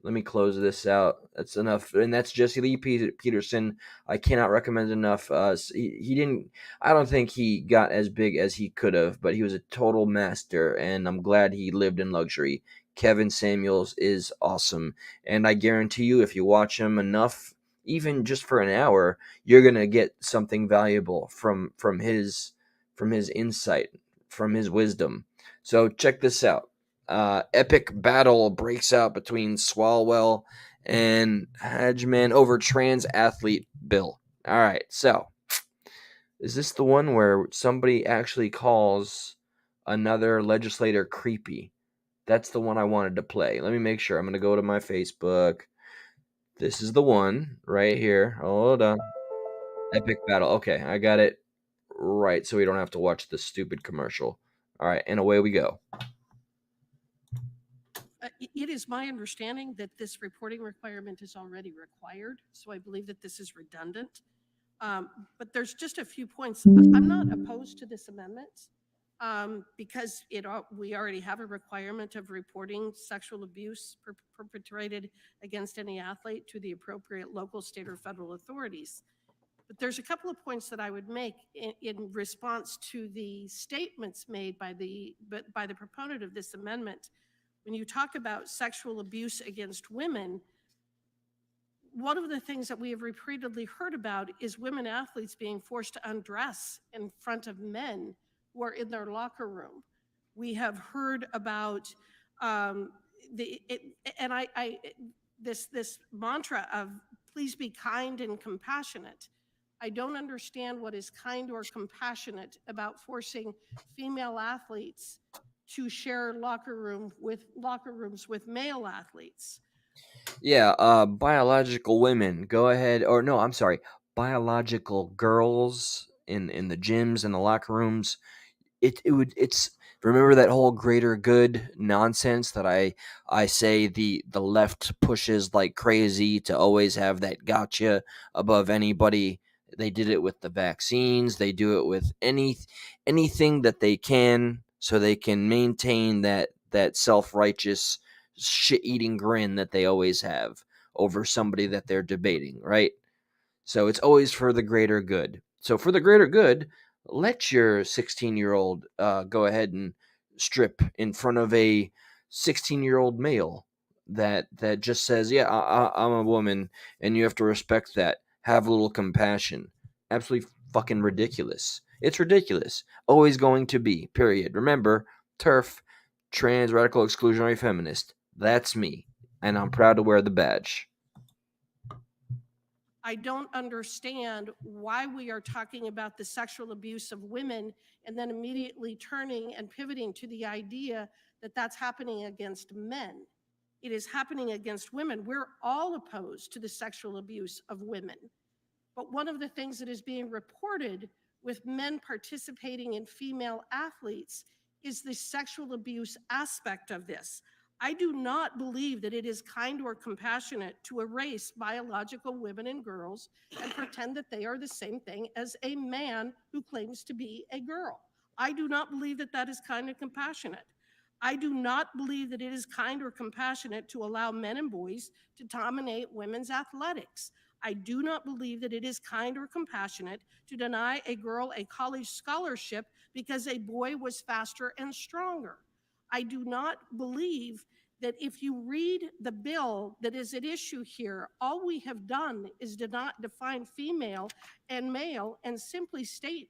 Let me close this out. That's enough. And that's Jesse Lee Peterson. I cannot recommend enough. He didn't, I don't think he got as big as he could have, but he was a total master, and I'm glad he lived in luxury. Kevin Samuels is awesome. And I guarantee you, if you watch him enough, even just for an hour, you're going to get something valuable from his insight, from his wisdom. So check this out. Epic battle breaks out between Swalwell and Hedgeman over trans athlete bill. All right, so is this the one where somebody actually calls another legislator creepy? That's the one I wanted to play. Let me make sure. I'm going to go to my Facebook. This is the one right here. Hold on. Epic battle. Okay, I got it right, so we don't have to watch the stupid commercial. All right, and away we go. It is my understanding that this reporting requirement is already required, so I believe that this is redundant. But there's just a few points. I'm not opposed to this amendment because we already have a requirement of reporting sexual abuse perpetrated against any athlete to the appropriate local, state, or federal authorities. But there's a couple of points that I would make in response to the statements made by the proponent of this amendment. When you talk about sexual abuse against women, one of the things that we have repeatedly heard about is women athletes being forced to undress in front of men who are in their locker room. We have heard about this mantra of please be kind and compassionate. I don't understand what is kind or compassionate about forcing female athletes to share locker rooms with male athletes. Yeah, biological women. Go ahead. Or no, I'm sorry. Biological girls in the gyms and the locker rooms. It's remember that whole greater good nonsense that I say the left pushes like crazy to always have that gotcha above anybody. They did it with the vaccines. They do it with anything that they can, so they can maintain that self-righteous shit-eating grin that they always have over somebody that they're debating, right? So it's always for the greater good. So for the greater good, let your 16-year-old go ahead and strip in front of a 16-year-old male that just says, yeah, I'm a woman, and you have to respect that. Have a little compassion. Absolutely fucking ridiculous. It's ridiculous. Always going to be, period. Remember, TERF, trans radical exclusionary feminist. That's me, and I'm proud to wear the badge. I don't understand why we are talking about the sexual abuse of women and then immediately turning and pivoting to the idea that that's happening against men. It is happening against women. We're all opposed to the sexual abuse of women. But one of the things that is being reported with men participating in female athletes is the sexual abuse aspect of this. I do not believe that it is kind or compassionate to erase biological women and girls and pretend that they are the same thing as a man who claims to be a girl. I do not believe that that is kind and compassionate. I do not believe that it is kind or compassionate to allow men and boys to dominate women's athletics. I do not believe that it is kind or compassionate to deny a girl a college scholarship because a boy was faster and stronger. I do not believe that if you read the bill that is at issue here, all we have done is to not define female and male and simply state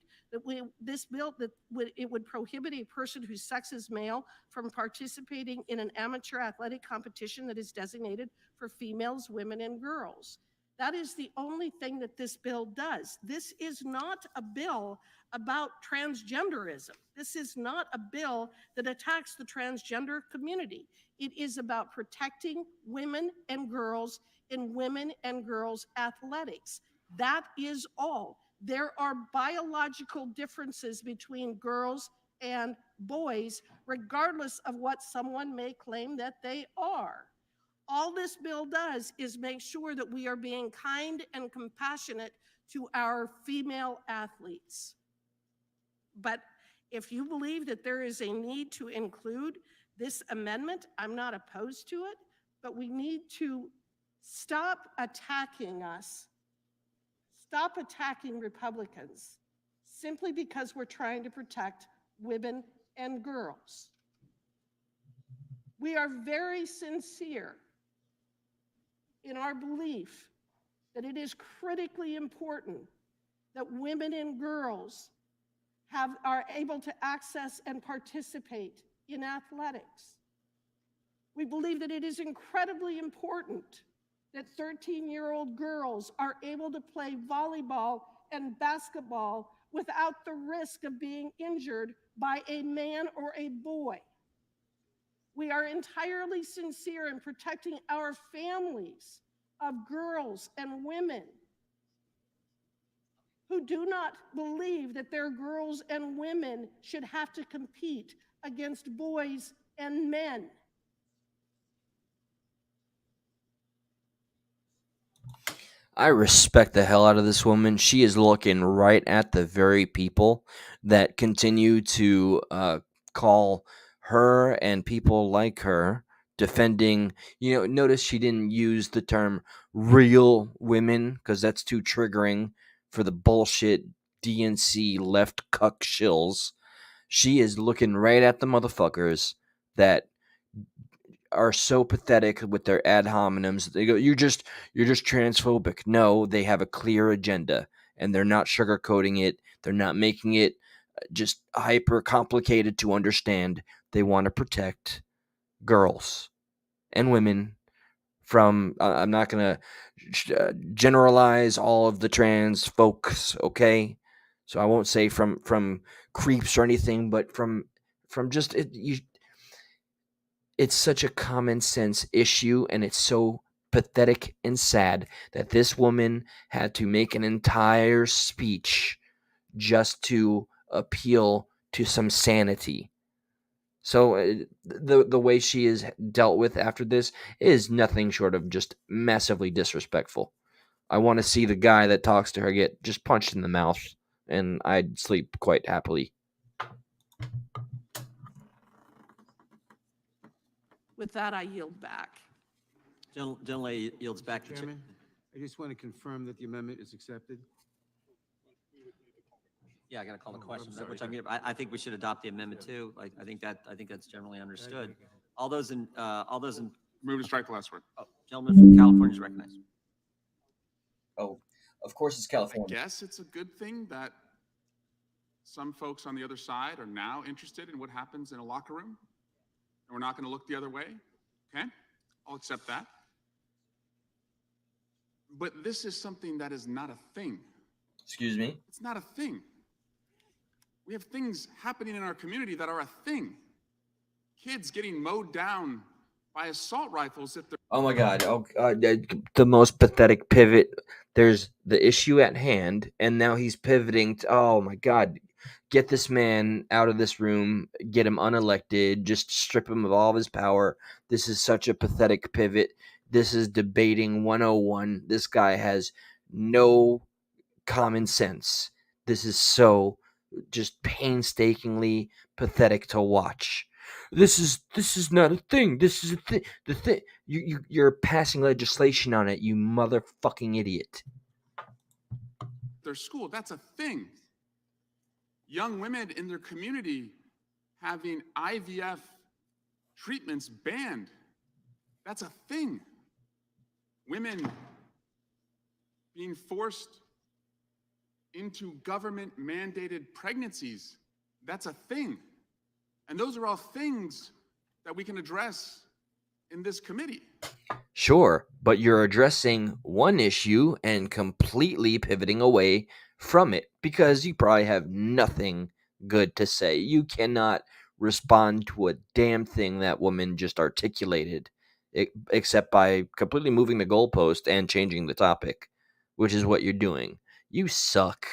this bill that would prohibit a person whose sex is male from participating in an amateur athletic competition that is designated for females, women, and girls. That is the only thing that this bill does. This is not a bill about transgenderism. This is not a bill that attacks the transgender community. It is about protecting women and girls in women and girls athletics. That is all. There are biological differences between girls and boys, regardless of what someone may claim that they are. All this bill does is make sure that we are being kind and compassionate to our female athletes. But if you believe that there is a need to include this amendment, I'm not opposed to it, but we need to stop attacking us, stop attacking Republicans simply because we're trying to protect women and girls. We are very sincere in our belief that it is critically important that women and girls are able to access and participate in athletics. We believe that it is incredibly important that 13-year-old girls are able to play volleyball and basketball without the risk of being injured by a man or a boy. We are entirely sincere in protecting our families of girls and women who do not believe that their girls and women should have to compete against boys and men. I respect the hell out of this woman. She is looking right at the very people that continue to call her and people like her defending. Notice she didn't use the term real women because that's too triggering for the bullshit DNC left cuck shills. She is looking right at the motherfuckers that are so pathetic with their ad hominems. They go, you're just transphobic. No, they have a clear agenda, and they're not sugarcoating it. They're not making it just hyper complicated to understand. They want to protect girls and women from. I'm not gonna generalize all of the trans folks, okay? So I won't say from creeps or anything, but from just it. It's such a common sense issue, and it's so pathetic and sad that this woman had to make an entire speech just to appeal to some sanity. So the way she is dealt with after this is nothing short of just massively disrespectful. I want to see the guy that talks to her get just punched in the mouth, and I'd sleep quite happily. With that, I yield back. Gentlelady yields back to Chairman, I just want to confirm that the amendment is accepted. Yeah, I got to call the question, sorry. which I think we should adopt the amendment too. I think that's generally understood. All those in Move to strike the last word. Gentleman from California is recognized. Oh, of course it's I California. guess it's a good thing that some folks on the other side are now interested in what happens in a locker room, and we're not going to look the other way. Okay, I'll accept that. But this is something that is not a thing. Excuse me? It's not a thing. We have things happening in our community that are a thing. Kids getting mowed down by assault rifles if they're. Oh my God! The most pathetic pivot. There's the issue at hand, and now he's pivoting to. Oh my God! Get this man out of this room. Get him unelected. Just strip him of all of his power. This is such a pathetic pivot. This is debating 101. This guy has no common sense. This is so just painstakingly pathetic to watch. This is not a thing. This is a thing. The thing you're passing legislation on it, you motherfucking idiot. Their school, that's a thing. Young women in their community having IVF treatments banned, that's a thing. Women being forced into government mandated pregnancies. That's a thing. And those are all things that we can address in this committee. Sure, but you're addressing one issue and completely pivoting away from it because you probably have nothing good to say. You cannot respond to a damn thing that woman just articulated, except by completely moving the goalpost and changing the topic, which is what you're doing. You suck.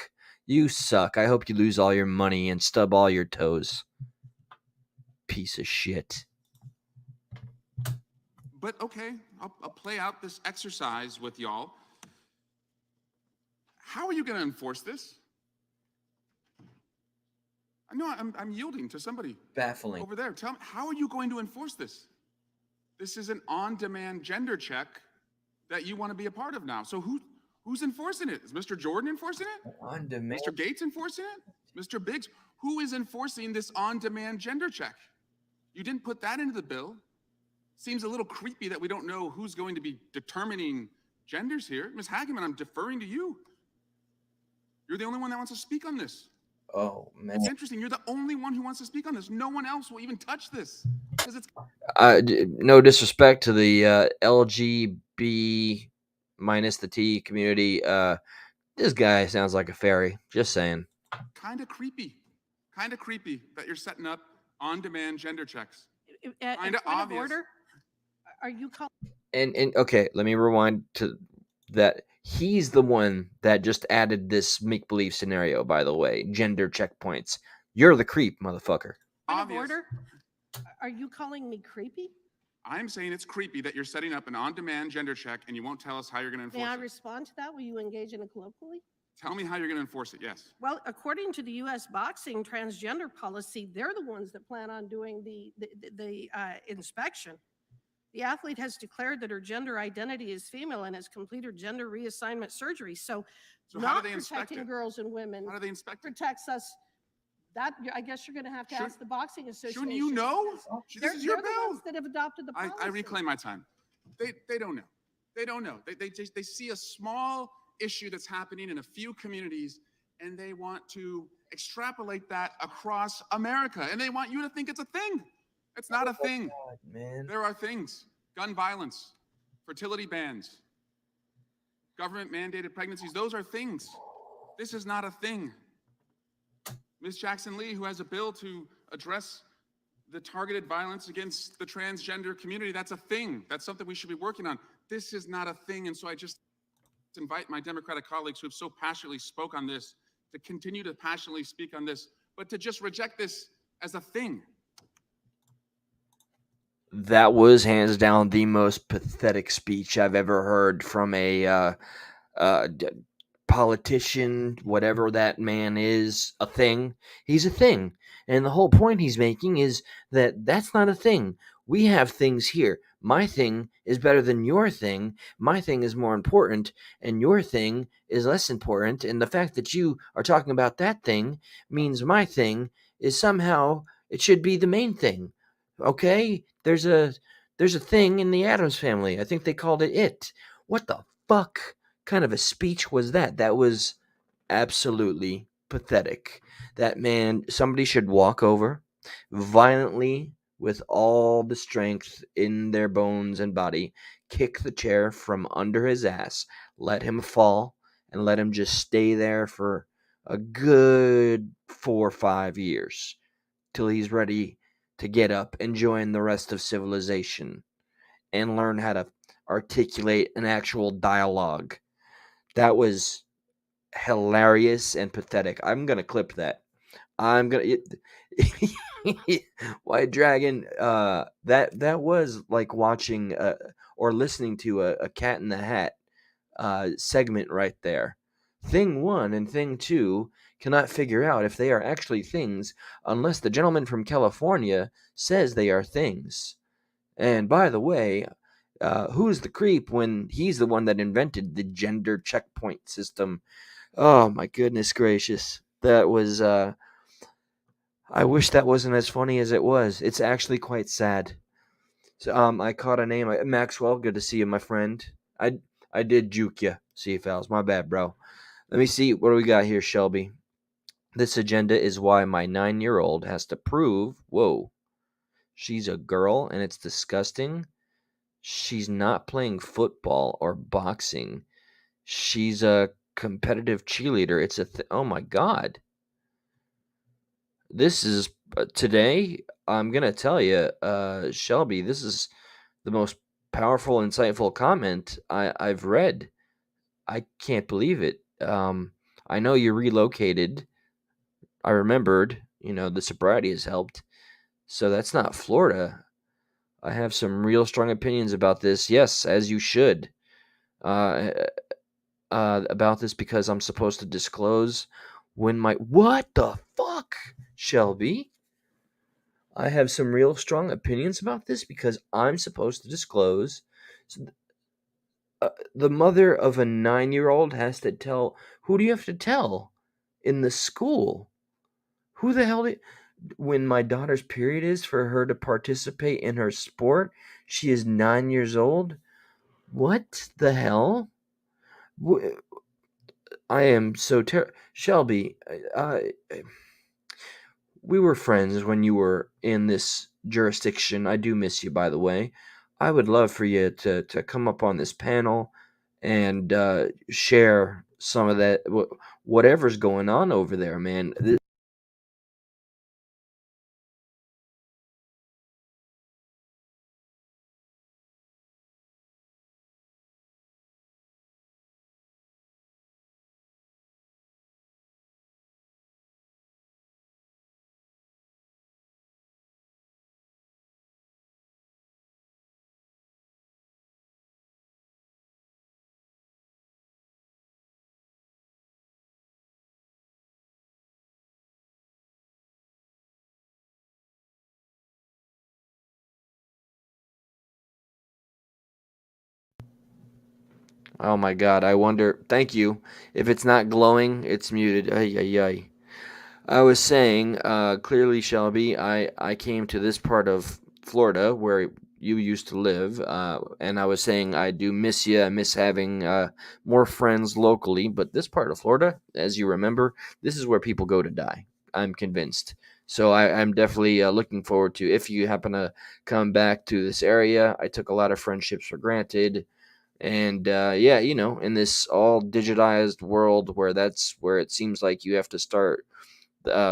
You suck. I hope you lose all your money and stub all your toes. Piece of shit. But okay, I'll play out this exercise with y'all. How are you going to enforce this? No, I'm yielding to somebody Baffling. over there. Tell me, how are you going to enforce this? This is an on-demand gender check that you want to be a part of now. So who's enforcing it? Is Mr. Jordan enforcing it? On-demand. Mr. Gates enforcing it? Mr. Biggs? Who is enforcing this on-demand gender check? You didn't put that into the bill. Seems a little creepy that we don't know who's going to be determining genders here. Ms. Hageman, I'm deferring to you. You're the only one that wants to speak on this. Oh, man. It's interesting. You're the only one who wants to speak on this. No one else will even touch this because it's No disrespect to the LGB minus the T community. This guy sounds like a fairy. Just saying. kind of creepy. Kind of creepy that you're setting up on-demand gender checks. Point of obvious. order? Are you calling? And okay, let me rewind to that. He's the one that just added this make-believe scenario, by the way. Gender checkpoints. You're the creep, motherfucker. Point of order? Are you calling me creepy? I'm saying it's creepy that you're setting up an on-demand gender check and you won't tell us how you're going to enforce May I it. respond to that? Will you engage in it colloquially? Tell me how you're going to enforce it, yes. Well, according to the U.S. boxing transgender policy, they're the ones that plan on doing the inspection. The athlete has declared that her gender identity is female and has completed gender reassignment surgery. So So how not do they inspect protecting it? girls and women How do they inspect it? protects us. That I guess you're going to have to ask the boxing association. Shouldn't you know? because This is your they're the bill. ones that have adopted the policy. I reclaim my time. They don't know. They don't know. They see a small issue that's happening in a few communities and they want to extrapolate that across America. And they want you to think it's a thing. It's not a thing. God, man. There are things. Gun violence, fertility bans, government mandated pregnancies. Those are things. This is not a thing. Ms. Jackson Lee, who has a bill to address the targeted violence against the transgender community, that's a thing. That's something we should be working on. This is not a thing. And so I just invite my Democratic colleagues who have so passionately spoke on this to continue to passionately speak on this, but to just reject this as a thing. That was hands down the most pathetic speech I've ever heard from a politician, whatever that man is. A thing. He's a thing. And the whole point he's making is that that's not a thing. We have things here. My thing is better than your thing. My thing is more important, and your thing is less important. And the fact that you are talking about that thing means my thing is somehow, it should be the main thing. Okay? There's a thing in the Addams Family. I think they called it It. What the fuck kind of a speech was that? That was absolutely pathetic. That man, somebody should walk over violently with all the strength in their bones and body, kick the chair from under his ass, let him fall, and let him just stay there for a good 4 or 5 years till he's ready to get up and join the rest of civilization and learn how to articulate an actual dialogue. That was hilarious and pathetic. I'm going to clip that. I'm going to White Dragon, that was like watching or listening to a Cat in the Hat segment right there. Thing 1 and Thing 2 cannot figure out if they are actually things unless the gentleman from California says they are things. And by the way, who's the creep when he's the one that invented the gender checkpoint system? Oh my goodness gracious. That was I wish that wasn't as funny as it was. It's actually quite sad. So I caught a name. Maxwell, good to see you, my friend. I did juke you, CFLs. My bad, bro. Let me see. What do we got here, Shelby? This agenda is why my 9-year-old has to prove, whoa, she's a girl and it's disgusting. She's not playing football or boxing. She's a competitive cheerleader. It's oh my God. This is today. I'm going to tell you, Shelby, this is the most powerful, insightful comment I've read. I can't believe it. I know you relocated. I remembered, the sobriety has helped. So that's not Florida. I have some real strong opinions about this. Yes, as you should. About this because I'm supposed to disclose when my... What the fuck, Shelby? I have some real strong opinions about this because I'm supposed to disclose. So, the mother of a 9-year-old has to tell... Who do you have to tell? In the school? Who the hell... When my daughter's period is for her to participate in her sport, she is 9 years old? What the hell? I am so Shelby, we were friends when you were in this jurisdiction. I do miss you, by the way. I would love for you to come up on this panel and share some of that, whatever's going on over there, man. Oh my God, I wonder. Thank you. If it's not glowing, it's muted. Ay, ay, ay. I was saying, clearly, Shelby, I came to this part of Florida where you used to live, and I was saying I do miss you. I miss having more friends locally. But this part of Florida, as you remember, this is where people go to die. I'm convinced. So I'm definitely looking forward to if you happen to come back to this area. I took a lot of friendships for granted. And yeah, in this all digitized world where that's where it seems like you have to start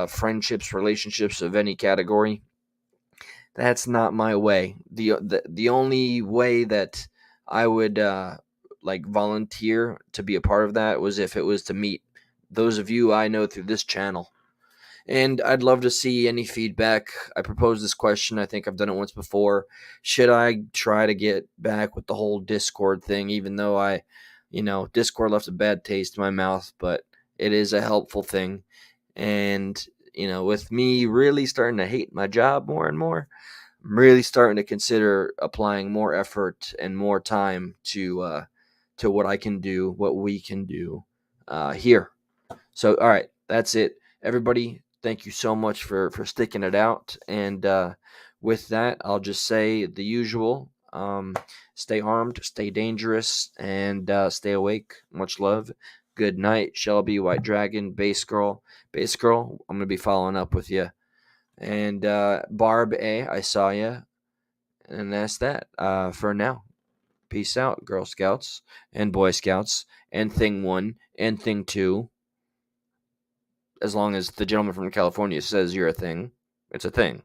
friendships, relationships of any category, that's not my way. The only way that I would like volunteer to be a part of that was if it was to meet those of you I know through this channel. And I'd love to see any feedback. I proposed this question. I think I've done it once before. Should I try to get back with the whole Discord thing, even though Discord left a bad taste in my mouth, but it is a helpful thing. And, with me really starting to hate my job more and more, I'm really starting to consider applying more effort and more time to what I can do, what we can do here. So, all right, that's it. Everybody, thank you so much for sticking it out. And with that, I'll just say the usual. Stay armed, stay dangerous, and stay awake. Much love. Good night, Shelby, White Dragon, Base Girl. Base Girl, I'm going to be following up with you. And Barb A, I saw you. And that's that for now. Peace out, Girl Scouts and Boy Scouts and Thing 1 and Thing 2. As long as the gentleman from California says you're a thing, it's a thing.